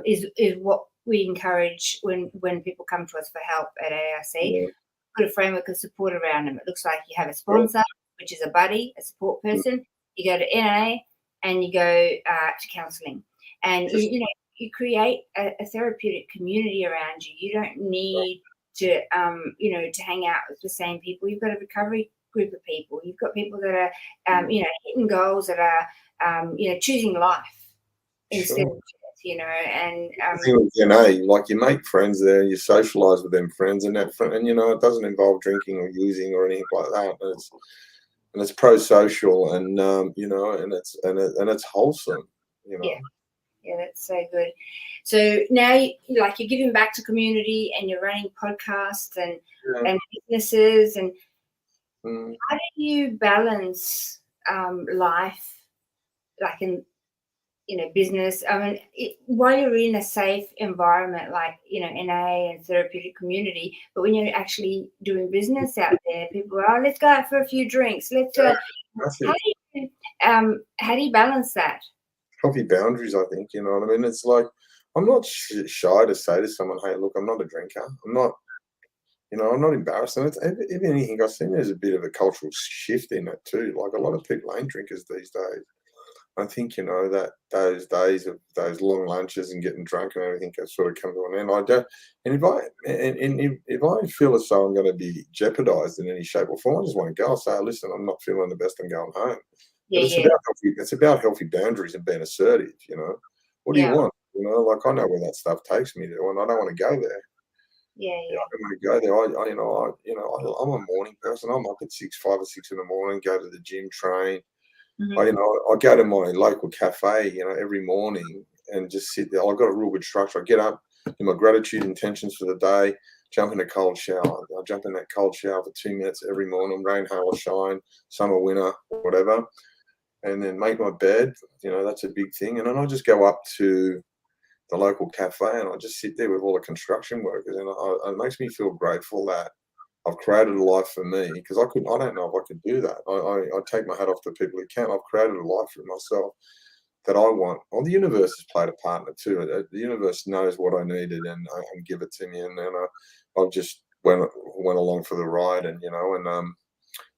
is what we encourage when people come to us for help at ARC. Yeah. Put a framework of support around them. It looks like you have a sponsor, which is a buddy, a support person. You go to NA and you go to counselling, and you create a therapeutic community around you. You don't need to to hang out with the same people. You've got a recovery group of people. You've got people that are hitting goals, that are choosing life instead of death, and like you make friends there, you socialize with them friends, and it doesn't involve drinking or using or anything like that. And it's pro-social, and and it's wholesome. Yeah, that's so good. So now, you're giving back to community, and you're running podcasts and businesses, and how do you balance life, like in business? I mean, while you're in a safe environment like NA and therapeutic community, but when you're actually doing business out there, people are, let's go out for a few drinks. Let's. How do you balance that? Healthy boundaries, I think. You know what I mean? It's like I'm not shy to say to someone, "Hey, look, I'm not a drinker. I'm not." I'm not embarrassed. And if anything, I've seen there's a bit of a cultural shift in it too. Like a lot of people ain't drinkers these days. I think, that those days of those long lunches and getting drunk and everything has sort of come to an end. I don't, and if I feel as though I'm going to be jeopardised in any shape or form, I just want to go. I'll say, listen, I'm not feeling the best. I'm going home. But it's about healthy boundaries and being assertive. What do you want? Like I know where that stuff takes me to, and I don't want to go there. Yeah. I don't want to go there. I'm a morning person. I'm up at 5 or 6 in the morning. Go to the gym, train. I go to my local cafe, every morning and just sit there. I've got a real good structure. I get up, do my gratitude intentions for the day, jump in a cold shower. I jump in that cold shower for 2 minutes every morning, rain, hail, or shine, summer, winter, whatever, and then make my bed. That's a big thing. And then I just go up to the local cafe and I just sit there with all the construction workers, and it makes me feel grateful that I've created a life for me, because I don't know if I could do that. I take my hat off to people who can. I've created a life for myself that I want. Well, the universe has played a part in it too. The universe knows what I needed and give it to me. And then I just went along for the ride, and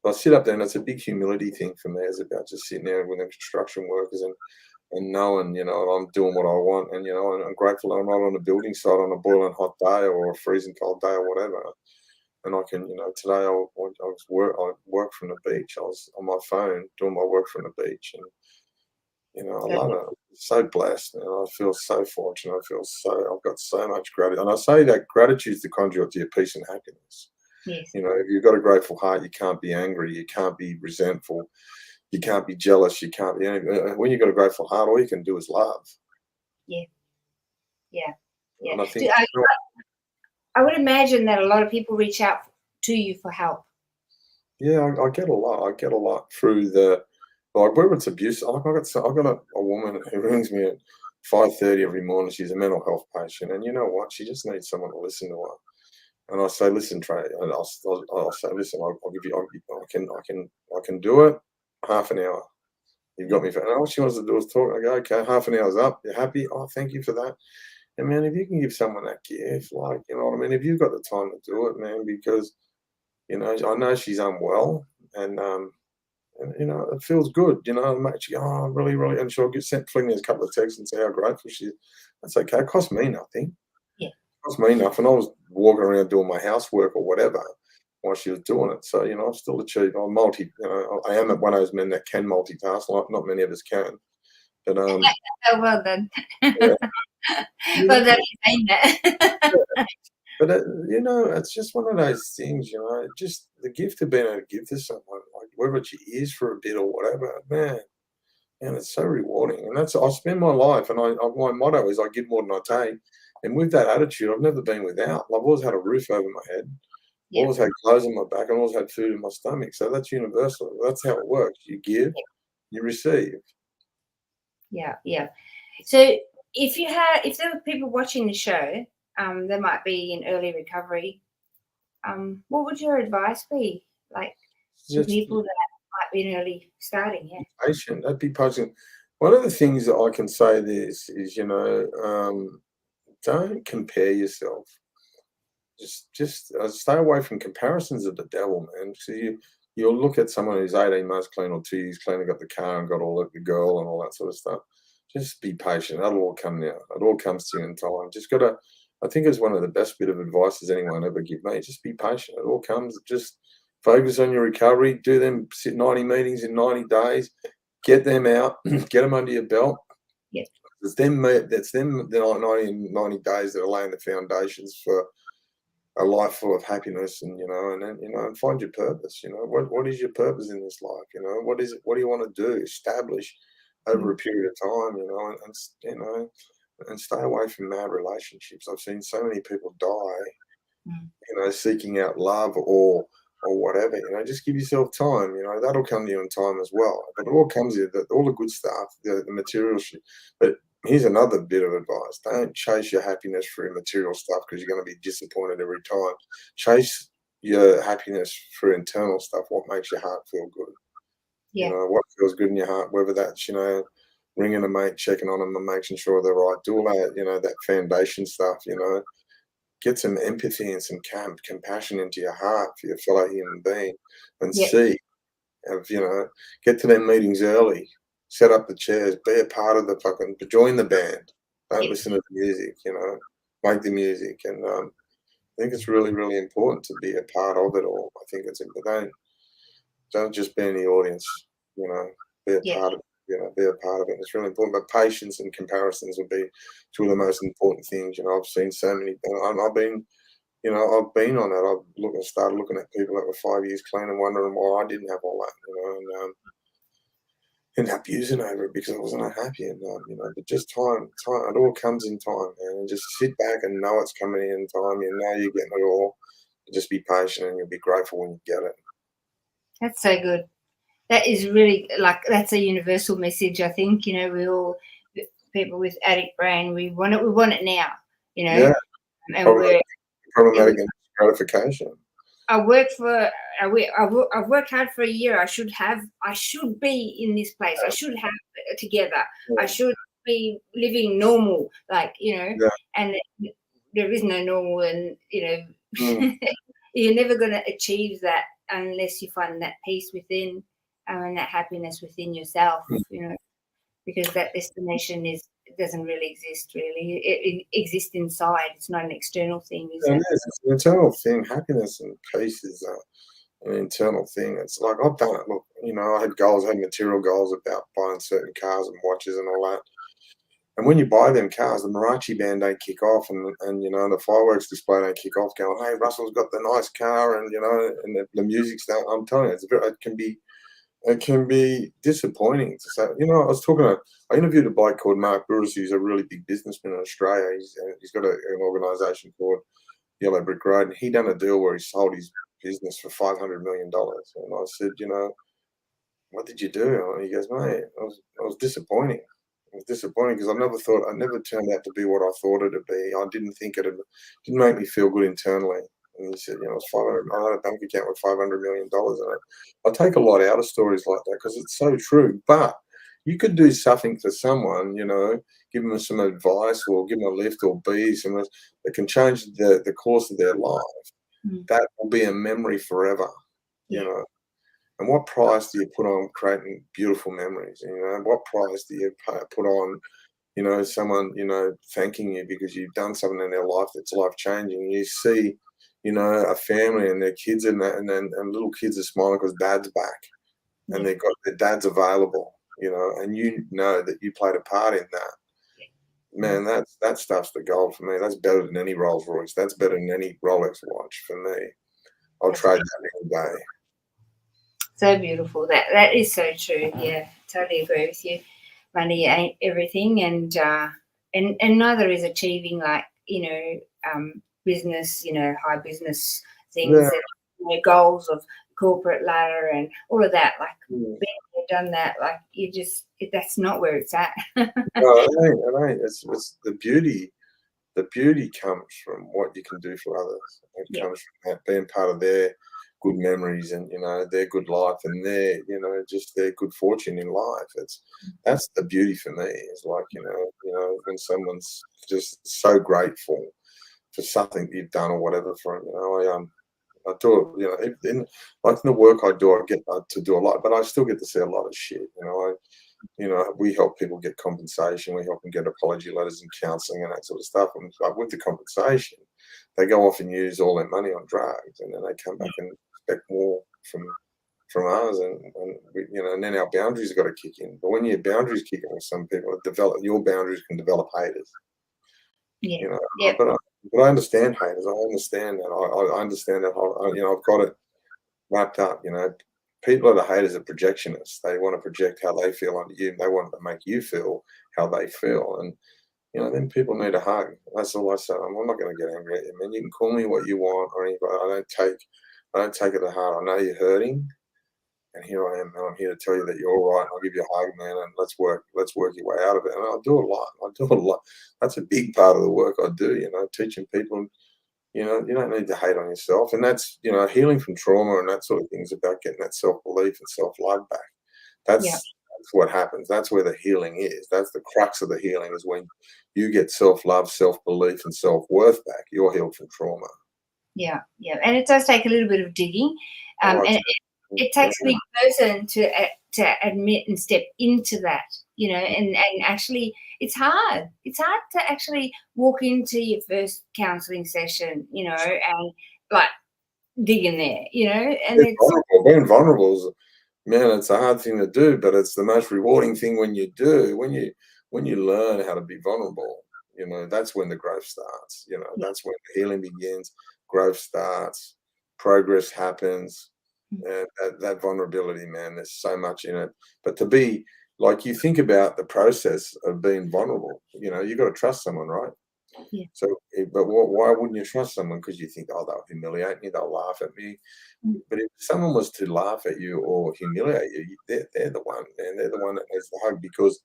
I sit up there, and it's a big humility thing for me. It's about just sitting there with the construction workers and knowing, I'm doing what I want, and I'm grateful I'm not on a building site on a boiling hot day or a freezing cold day or whatever. And I can, today I work from the beach. I was on my phone doing my work from the beach, and I love it. I'm so blessed, and I feel so fortunate. I've got so much gratitude, and I say that gratitude is the conduit to your peace and happiness. Yes. If you've got a grateful heart, you can't be angry, you can't be resentful, you can't be jealous, you can't be anything. When you've got a grateful heart, all you can do is love. Yeah. And I think I would imagine that a lot of people reach out to you for help. Yeah, I get a lot. I get a lot through whether it's abuse. I've got a woman who rings me at 5:30 every morning. She's a mental health patient, and you know what? She just needs someone to listen to her. And I say, listen, Trey. And I'll say, listen. I'll give you. I can do it. Half an hour. You've got me for. And all she wants to do is talk. I go, okay. Half an hour's up. You're happy? Oh, thank you for that. And man, if you can give someone that gift, like, you know what I mean? If you've got the time to do it, man, because, you know, I know she's unwell and you know, it feels good, you know, it makes you, oh, really, really, and she'll fling me a couple of texts and say how grateful she is. That's okay. It cost me nothing. Yeah. Cost me nothing. I was walking around doing my housework or whatever while she was doing it. So, you know, I've still achieved, you know, I am one of those men that can multitask, like not many of us can. But, Oh, well done. yeah, you Well done know, for saying that. but, you know, it's just one of those things, you know, just the gift of being able to give to someone, like whether it's your ears for a bit or whatever, man, and it's so rewarding. And that's, I spend my life, and my motto is I give more than I take. And with that attitude, I've never been without. I've always had a roof over my head, Yeah, always had clothes on my back, and always had food in my stomach. So that's universal. That's how it works. You give, you receive. yeah, yeah. So if there were people watching the show, they might be in early recovery. What would your advice be, like to Just people that might be in early starting? Yeah, patient. I'd be patient. One of the things that I can say this is, you know, don't compare yourself. Just stay away from comparisons of the devil, man. So you'll look at someone who's 18 months clean or 2 years clean and got the car and got all of the girl and all that sort of stuff. Just be patient. That'll all come now. It all comes to you in time. Just gotta. I think it's one of the best bit of advice anyone ever give me. Just be patient. It all comes. Just focus on your recovery. Do them 90 meetings in 90 days. Get them out. Get them under your belt. yeah, It's them. That's them. The 90 days that are laying the foundations for a life full of happiness, and you know, and then, you know, and find your purpose. You know, what is your purpose in this life? You know, what do you want to do? Establish over mm, a period of time. You know, and you know, and stay away from mad relationships. I've seen so many people die, mm, you know, seeking out love or whatever. You know, just give yourself time. You know, that'll come to you in time as well. But it all comes to you. All the good stuff, the material shit. But here's another bit of advice: don't chase your happiness through material stuff because you're going to be disappointed every time. Chase your happiness through internal stuff. What makes your heart feel good? You yeah, know, what feels good in your heart, whether that's, you know, ringing a mate, checking on them and making sure they're right. Do all that, you know, that foundation stuff, you know, get some empathy and some compassion into your heart for your fellow human being and yeah, see, you know, get to them meetings early, set up the chairs, be a part of the fucking, join the band. Don't yeah, listen to the music, you know, make the music. And I think it's really, really important to be a part of it all. I think it's important. Don't just be in the audience, you know, be a yeah. part of it, you know, be a part of it. It's really important. But patience and comparisons would be two of the most important things. You know, I've seen so many, and I've been, you know, I've been on it. Started looking at people that were 5 years clean and wondering why I didn't have all that, you know, and ended up using over it because I wasn't happy. And, you know, but just time, it all comes in time, man. And just sit back and know it's coming in time. You know, you're getting it all. Just be patient and you'll be grateful when you get it. That's so good. That is really like that's a universal message. I think we all people with addict brain. We want it. We want it now. You know, Yeah, and problematic, we're. problematic and gratification. I work for. I've worked hard for a year. I should have. I should be in this place. I should have it together. I Yeah, should be living normal. yeah, And there is no normal, and mm, you're never going to achieve that unless you find that peace within and that happiness within yourself. mm. Because that destination it doesn't really exist. Really, it exists inside. It's not an external thing, is It it? is. It's an internal thing. Happiness and peace is an internal thing. It's like I've done it. Look, you know, I had goals, I had material goals about buying certain cars and watches and all that. And when you buy them cars, the mariachi band don't kick off, and you know the fireworks display don't kick off. Going, hey, Russell's got the nice car, and you know, and the music's down. I'm telling you, it can be disappointing to say. You know, I interviewed a bloke called Mark Burris, who's a really big businessman in Australia. He's got an organisation called Yellow Brick Road, and he done a deal where he sold his business for $500 million. And I said, you know, what did you do? And he goes, mate, I was disappointing. It was disappointing because I never turned out to be what I thought it'd be. I didn't think didn't make me feel good internally. And he said, you know, it's 500. I had a bank account with $500 million in it. I take a lot out of stories like that because it's so true. But you could do something for someone, give them some advice or give them a lift or be some that can change the course of their life. Mm. That will be a memory forever, you Yeah. know. And what price do you put on creating beautiful memories? What price do you put on, someone, thanking you because you've done something in their life that's life changing? You see, a family and their kids and little kids are smiling because dad's back and Yeah. they've got their dad's available, and you know that you played a part in that. Man, that stuff's the gold for me. That's better than any Rolls Royce. That's better than any Rolex watch for me. I'll That's trade that any day. so beautiful. That is so true. Yeah, totally agree with you. Money ain't everything, and neither is achieving business, high business things Yeah. and goals of corporate ladder and all of that. Like Mm. being there, done that. Like that's not where it's at. No, it ain't. It's the beauty. The beauty comes from what you can do for others. It Yeah, comes from that being part of their good memories and their good life and their just their good fortune in life. That's the beauty for me. Is like when someone's just so grateful for something you've done or whatever for 'em. I do it. Like in the work I do, I get to do a lot, but I still get to see a lot of shit. We help people get compensation. We help them get apology letters and counselling and that sort of stuff. And but with the compensation, they go off and use all their money on drugs, and then they come back and expect more from us, and and then our boundaries got to kick in. But when your boundaries kick in with some people, your boundaries can develop haters. yeah, You know, yeah, but I understand haters. I understand that. I understand that. I've got it wrapped up. People are the haters are projectionists. They want to project how they feel onto you. They want to make you feel how they feel. And, then people need a hug. That's all I say. I'm not going to get angry at you, man. You can call me what you want or anything. I don't take it to heart. I know you're hurting. And here I am, and I'm here to tell you that you're all right. I'll give you a hug, man, and let's work your way out of it. And I do a lot. I do a lot. That's a big part of the work I do, teaching people you don't need to hate on yourself. And that's, healing from trauma and that sort of thing is about getting that self belief and self love back. yeah, That's what happens. That's where the healing is. That's the crux of the healing is when you get self love, self belief, and self worth back. You're healed from trauma. yeah, yeah. And it does take a little bit of digging, Oh, and it takes a yeah, big person to admit and step into that, and actually it's hard. It's hard to actually walk into your first counseling session, and like dig in there, and it's being vulnerable is, man, it's a hard thing to do, but it's the most rewarding thing when you do. When you learn how to be vulnerable, that's when the growth starts. yeah, That's when the healing begins, growth starts, progress happens. And that vulnerability, man, there's so much in it. But to be like you think about the process of being vulnerable, you got to trust someone, right? yeah, So, but why wouldn't you trust someone? Because you think, oh, they'll humiliate me, they'll laugh at me. mm, But if someone was to laugh at you or humiliate you, they're the one, man. They're the one that needs the hug because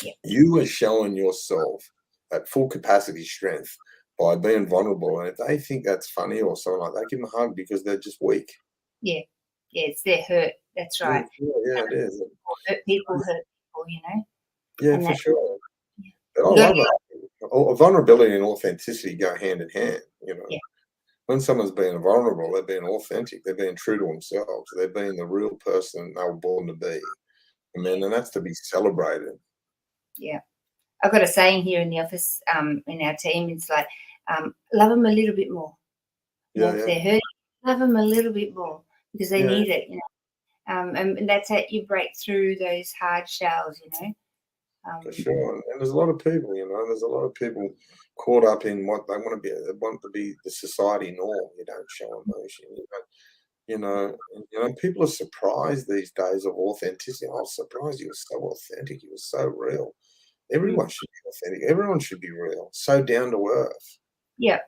yeah, you are showing yourself at full capacity strength by being vulnerable. And if they think that's funny or something like that, give them a hug because they're just weak. yeah, yeah. It's their hurt. That's Yeah, right. yeah, it is. People hurt people, Yeah, and for that sure. yeah. But I You got love it. Vulnerability and authenticity go hand in hand. yeah, When someone's being vulnerable, they're being authentic, they're being true to themselves, they're being the real person they were born to be. yeah, And that's to be celebrated. yeah. I've got a saying here in the office, in our team. It's like, love them a little bit more. Yeah, If yeah, they're hurting, love them a little bit more because they yeah, need it. And that's how you break through those hard shells. for Um, sure. And there's a lot of people, there's a lot of people caught up in what they want to be. They want to be the society norm. You don't show emotion. People are surprised these days of authenticity. I was surprised you were so authentic. You were so real. mm, Everyone should be authentic. Everyone should be real. So down to earth. yeah,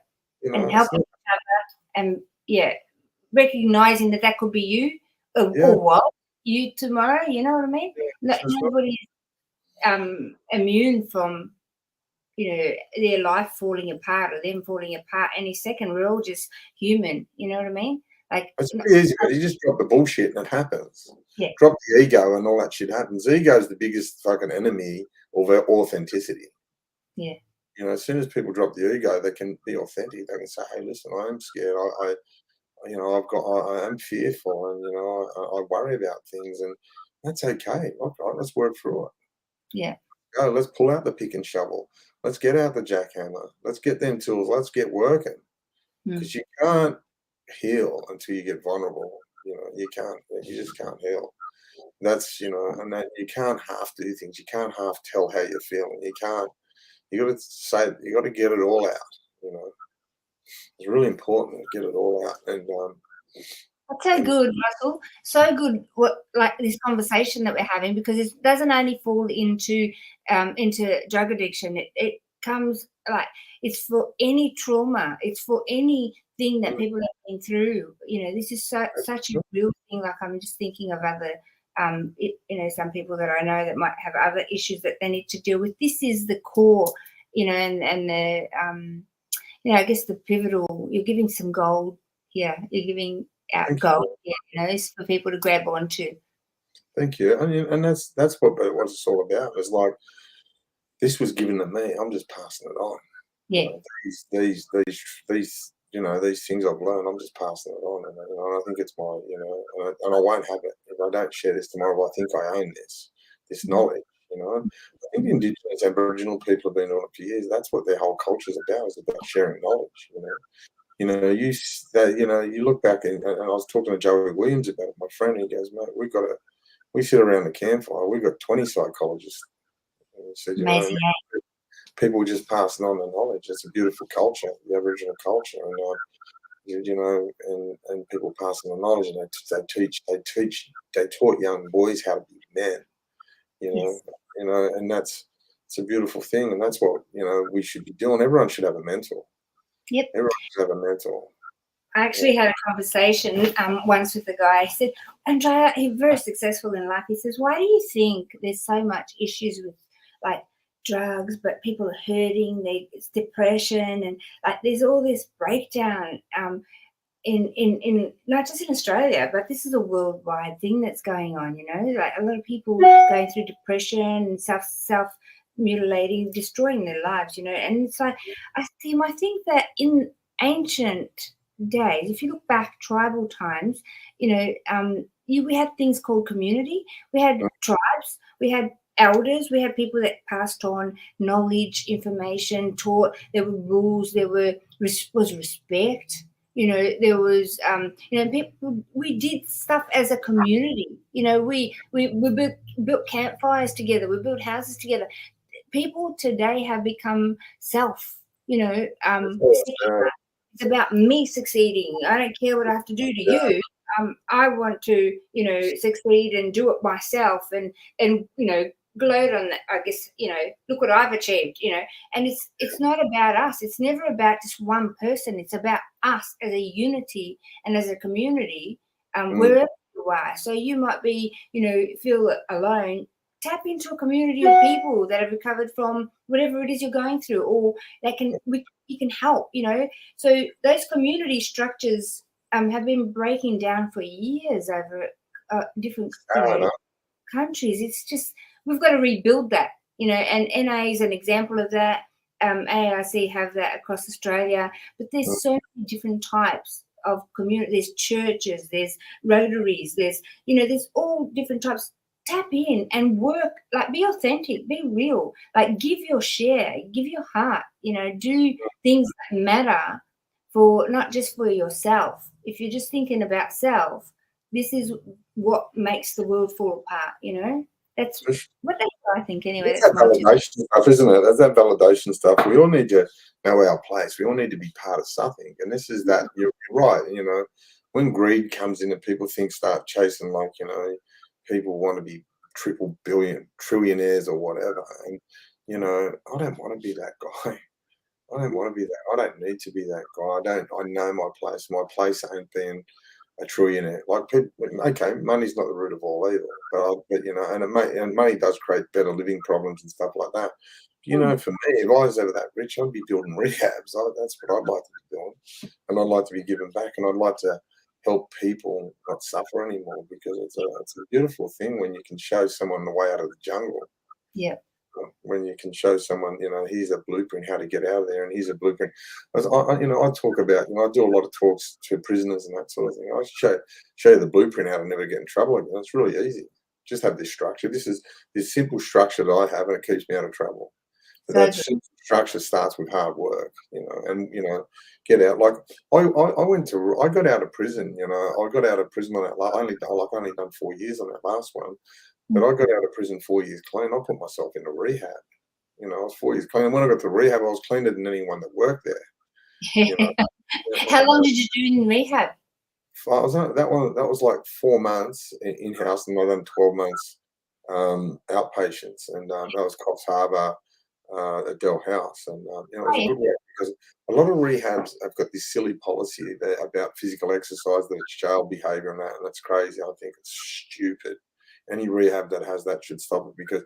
and It's helping not. each other, and yeah, recognizing that could be you, Yeah, or what you tomorrow. You know what I mean? yeah. That's right. Nobody's immune from their life falling apart or them falling apart any second. We're all just human. You know what I mean? Like, It's pretty easy, man. You just drop the bullshit and it happens. yeah, Drop the ego and all that shit happens. Ego is the biggest fucking enemy of authenticity. yeah, As soon as people drop the ego, they can be authentic. They can say, "Hey, listen, I am scared. I am fearful, and I worry about things, and that's okay. All right, let's work through it. yeah, Go, let's pull out the pick and shovel. Let's get out the jackhammer. Let's get them tools. Let's get working. mm, Because you can't heal until you get vulnerable. You can't. You just can't heal. That's and that you can't half do things. You can't half tell how you're feeling. You can't. You got to say. You got to get it all out. You know, it's really important to get it all out. that's so And good, Russell. So good, what like this conversation that we're having, because it doesn't only fall into drug addiction. It comes like it's for any trauma. It's for anything that people have been through. This is such a real thing. Like I'm just thinking of other, some people that I know that might have other issues that they need to deal with. This is the core, and the I guess the pivotal. You're giving some gold here. You're giving out thank gold. you. Yeah, it's for people to grab onto. Thank you. And that's what it's all about. It's like this was given to me. I'm just passing it on. You Yeah, know, these things I've learned, I'm just passing it on, and I think it's my, and I won't have it if I don't share this tomorrow. I think I own this mhm, knowledge. I think Indigenous Aboriginal people have been doing it for years. That's what their whole culture is about. Is about sharing knowledge. You look back and I was talking to Joey Williams about it, my friend. He goes, mate, we sit around the campfire. We've got 20 psychologists. And he said, amazing. people just passing on the knowledge. It's a beautiful culture, the Aboriginal culture, and people passing the knowledge, and they taught young boys how to be men. You know, Yes. and it's a beautiful thing, and that's what we should be doing. Everyone should have a mentor. Yep. Everyone should have a mentor. I Yeah. actually had a conversation once with a guy. He said, Andrea, he's very successful in life. He says, why do you think there's so much issues with like drugs, but people are hurting, it's depression, and like there's all this breakdown in not just in Australia, but this is a worldwide thing that's going on, like a lot of people going through depression and self mutilating, destroying their lives, and it's like I think that in ancient days, if you look back tribal times, we had things called community, we had tribes, we had elders, we had people that passed on knowledge, information, taught. There were rules, there was respect. There was people, we did stuff as a community. We built campfires together, we built houses together. People today have become self, Uh, it's about me succeeding. I don't care what I have to do to yeah. you. I want to, succeed and do it myself, and gloat on that. I guess look what I've achieved. And it's not about us. It's never about just one person. It's about us as a unity and as a community, Mm. wherever you are. So you might be, feel alone. Tap into a community of people that have recovered from whatever it is you're going through, or you can help. So those community structures have been breaking down for years over different, I know. countries. It's just we've got to rebuild that, and NA is an example of that. AIC have that across Australia, but Mm. there's so many different types of community. There's churches, there's Rotaries, there's all different types. Tap in and work, like be authentic, be real, like give your share, give your heart, do things that matter for not just for yourself. If you're just thinking about self, this is what makes the world fall apart, That's that's what I think anyway. It's That's that my two. validation stuff, isn't it? That's that validation stuff. We all need to know our place. We all need to be part of something. And this is that. You're right. When greed comes in and people start chasing, like, people want to be triple billion trillionaires or whatever. And, I don't want to be that guy. I don't want to be that. I don't need to be that guy. I know my place. My place ain't being a trillionaire. Like, people, okay, money's not the root of all evil, and money does create better living problems and stuff like that. For me, if I was ever that rich, I'd be building rehabs. That's what I'd like to be doing, and I'd like to be giving back, and I'd like to help people not suffer anymore, because it's a beautiful thing when you can show someone the way out of the jungle. Yeah. When you can show someone, here's a blueprint how to get out of there, and here's a blueprint. I talk about, I do a lot of talks to prisoners and that sort of thing. I show you the blueprint how to never get in trouble again. It's really easy. Just have this structure. This is this simple structure that I have, and it keeps me out of trouble. But So that simple structure starts with hard work, and get out. Like I got out of prison. I got out of prison on that. I only done 4 years on that last one. But I got out of prison 4 years clean. I put myself into rehab. I was 4 years clean. And when I got to rehab, I was cleaner than anyone that worked there. You know, How long did you do in rehab? that was like 4 months in house, and I done 12 months outpatients, and that was Coffs Harbour at Dell House, and it was Oh, a yeah. good work, because a lot of rehabs have got this silly policy there about physical exercise, that it's jail behaviour and that, and that's crazy. I think it's stupid. Any rehab that has that should stop it, because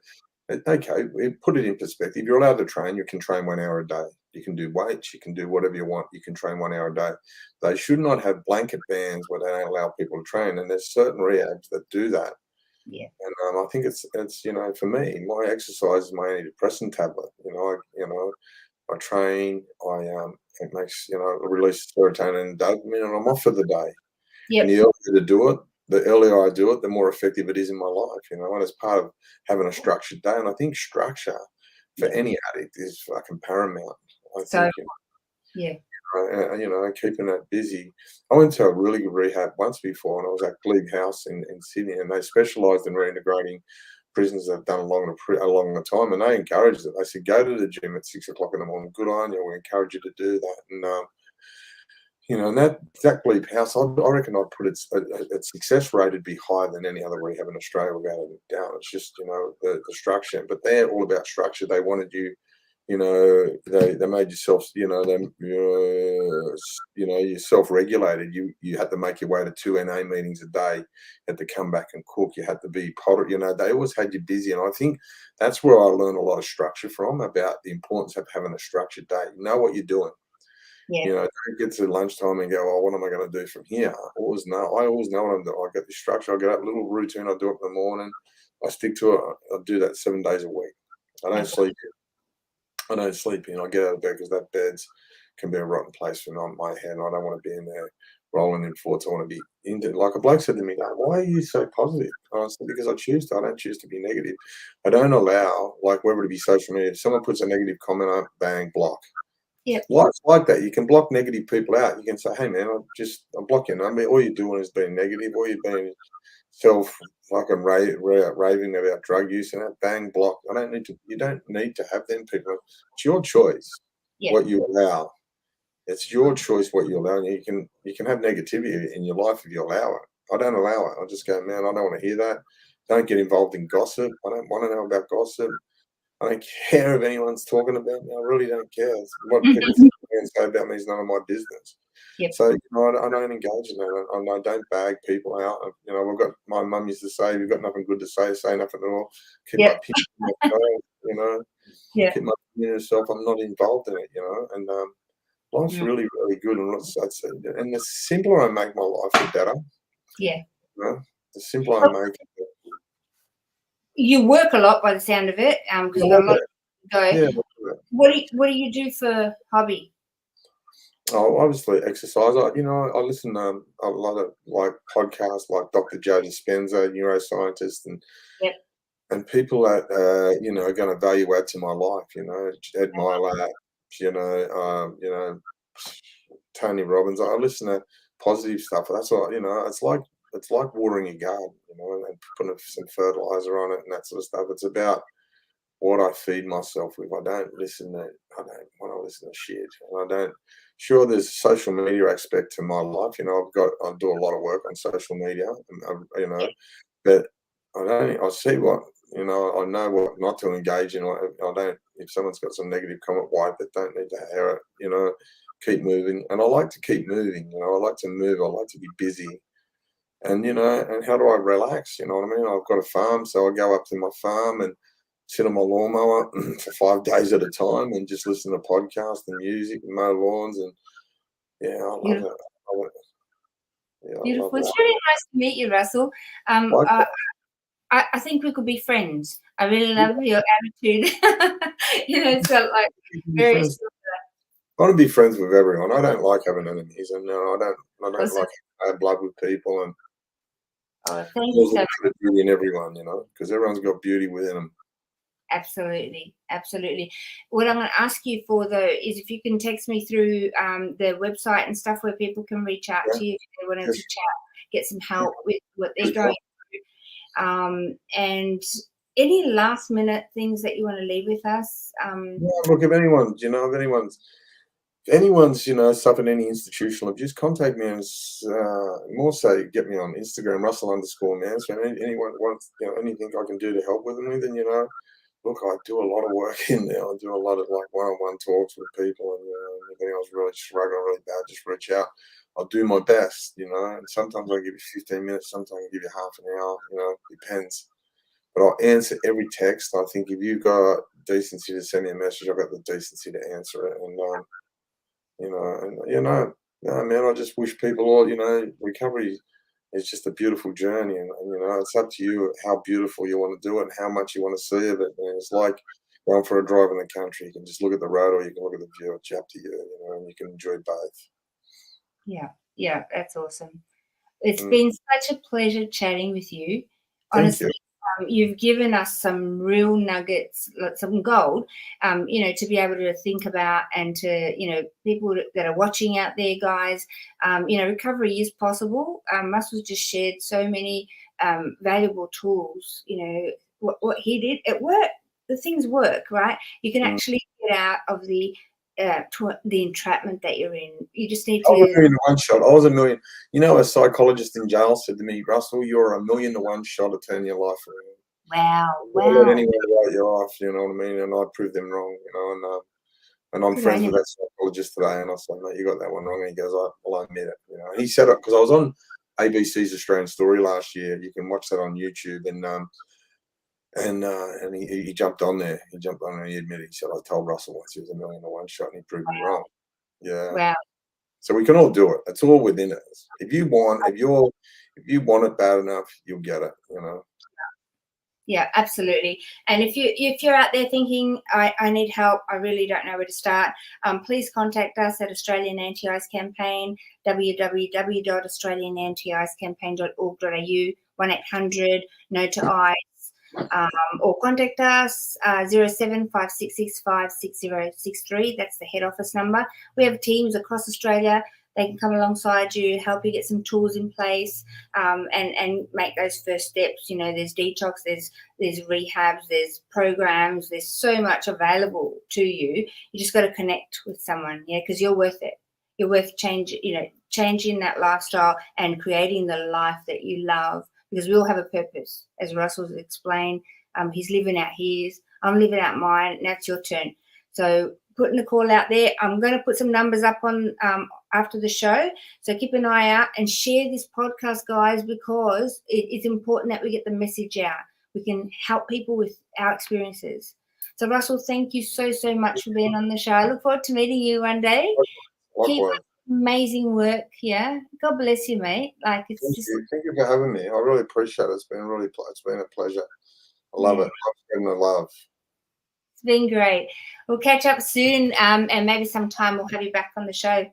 okay, we put it in perspective. You're allowed to train. You can train 1 hour a day. You can do weights. You can do whatever you want. You can train 1 hour a day. They should not have blanket bans where they don't allow people to train. And there's certain rehabs that do that. Yeah. And I think it's for me, my exercise is my antidepressant tablet. I train. It makes it releases serotonin and dopamine, and I'm off for the day. Yep. And the earlier to do it, the earlier I do it, the more effective it is in my life, and it's part of having a structured day. And I think structure for any addict is fucking paramount. I So, think, yeah. keeping that busy. I went to a really good rehab once before, and I was at Glebe House in Sydney, and they specialised in reintegrating prisoners that have done along the time, and they encouraged it. They said, go to the gym at 6 o'clock in the morning. Good on you. We encourage you to do that. And that Glebe House, I reckon I'd put its success rate would be higher than any other rehab in Australia, without a doubt. It's just the structure, but they're all about structure. They wanted you, they made yourself, you're self-regulated. You had to make your way to 2 NA meetings a day. You had to come back and cook. You had to be potter. They always had you busy, and I think that's where I learned a lot of structure from, about the importance of having a structured day. You know what you're doing. Yeah. Don't get to lunchtime and go, oh, what am I going to do from here? I always know what I'm doing. I get this structure. I get that little routine. I do it in the morning. I stick to it. I do that 7 days a week. I don't sleep in. I get out of bed, because that bed's can be a rotten place for my head. I don't want to be in there rolling in thoughts. I want to be into it. Like a bloke said to me, why are you so positive? I said, because I choose to. I don't choose to be negative. I don't allow, like, whether it be social media, if someone puts a negative comment on, bang, block. Yep. Life's like that. You can block negative people out. You can say, hey, man, I'll block your number. All you're doing is being negative. All you're being fucking raving about drug use, and that, bang, block. You don't need to have them people. It's your choice what you allow. It's your choice what you allow. And you can have negativity in your life if you allow it. I don't allow it. I just go, man, I don't want to hear that. Don't get involved in gossip. I don't want to know about gossip. I don't care if anyone's talking about me. I really don't care. What people think and say about me is none of my business. Yep. So I don't engage in that. I don't bag people out. We've got, my mum used to say, "If you've got nothing good to say nothing at all. Keep my opinion to myself." Keep my opinion to myself. I'm not involved in it. And life's really, really good. And the simpler I make my life, the better. Yeah. The simpler I make it. You work a lot by the sound of it, because you've got a lot to go. Yeah. What do you do for hobby? Oh, obviously exercise. I listen to a lot of like podcasts, like Dr. Joe Dispenza, neuroscientist, and people that are going to value add to my life. Ed Milat, Tony Robbins. I listen to positive stuff. That's what It's like watering your garden, and putting some fertilizer on it and that sort of stuff. It's about what I feed myself with. I don't want to listen to shit. And I don't. Sure, there's a social media aspect to my life. I do a lot of work on social media, but I see what, I know what not to engage in. I don't, if someone's got some negative comment, why they don't need to hear it, keep moving. And I like to keep moving, I like to move. I like to be busy. And, and how do I relax? You know what I mean? I've got a farm, so I go up to my farm and sit on my lawnmower for 5 days at a time and just listen to podcasts and music and mow lawns. And yeah, I love it. Yeah, I love Beautiful. It's that. really nice to meet you, Russell. Like that. I think we could be friends. I really love your attitude. So like Be very friends. I want to be friends with everyone. I don't like having enemies, and no, I don't awesome. like bad blood with people. And Oh, thank you always so look much. for the beauty in everyone, because everyone's got beauty within them. Absolutely, absolutely. What I'm going to ask you for though is if you can text me through the website and stuff where people can reach out Yeah, to you if they wanted to yes, chat, get some yeah, help with what they're yes, going through. And any last minute things that you want to leave with us? yeah. Look, if anyone's suffering any institutional abuse, contact me, and more so get me on Instagram, Russell_Manson. Anyone wants anything I can do to help with them with, and look, I do a lot of work in there. I do a lot of like one-on-one talks with people, and if anyone's really struggling really bad, just reach out. I'll do my best, and sometimes I give you 15 minutes, sometimes I give you half an hour, depends. But I'll answer every text. I think if you've got decency to send me a message, I've got the decency to answer it. And no, man, I just wish people all, recovery is just a beautiful journey, and it's up to you how beautiful you want to do it and how much you want to see of it. And it's like going for a drive in the country. You can just look at the road, or you can look at the view. It's up to you, and you can enjoy both. Yeah, that's awesome. It's Mm, been such a pleasure chatting with you. thank Honestly, you. you've given us some real nuggets, like some gold, to be able to think about and to, people that are watching out there, guys, recovery is possible. Russell's just shared so many valuable tools. What he did, it worked. The things work, right? You can Mm. actually get out of the entrapment that you're in. You just need I was to. a million to one shot. I was a million. A psychologist in jail said to me, Russell, you're a million to one shot to turn your life around. Wow, Never let wow. anyone write you off, you know what I mean? And I proved them wrong, and I'm Good on friends you. with that psychologist today. And I said, mate, you got that one wrong. And he goes, well, I admit it. And he said it because I was on ABC's Australian Story last year. You can watch that on YouTube. And he jumped on there. He jumped on and he admitted. He said, I told Russell once he was a million to one shot, and he proved me wrong. Yeah. Wow. So we can all do it. It's all within us. If you want it bad enough, you'll get it. Yeah, absolutely. And if you're out there thinking I need help, I really don't know where to start, please contact us at Australian Anti-Ice Campaign, www.australianantiicecampaign.org.au, 1-800 no to ice, or contact us 0756656063. That's the head office number. We have teams across Australia. They can come alongside you, help you get some tools in place, and make those first steps. There's detox, there's rehabs, there's programs, there's so much available to you. You just got to connect with someone, because you're worth it. You're worth changing that lifestyle and creating the life that you love, because we all have a purpose, as Russell's explained. He's living out his, I'm living out mine. Now it's your turn. So putting the call out there. I'm going to put some numbers up on after the show. So keep an eye out and share this podcast, guys, because it's important that we get the message out. We can help people with our experiences. So Russell, thank you so, so much for being on the show. I look forward to meeting you one day. Keep Likewise. up amazing work. Yeah. God bless you, mate. Like it's Thank just, you. Thank you for having me. I really appreciate it. It's been a pleasure. I love yeah. it. Love spreading the love. It's been great. We'll catch up soon, and maybe sometime we'll have you back on the show.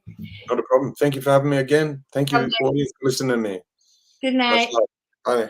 Not a problem. Thank you for having me again. Thank you, audience, for listening to me. Good Much night. love. Bye.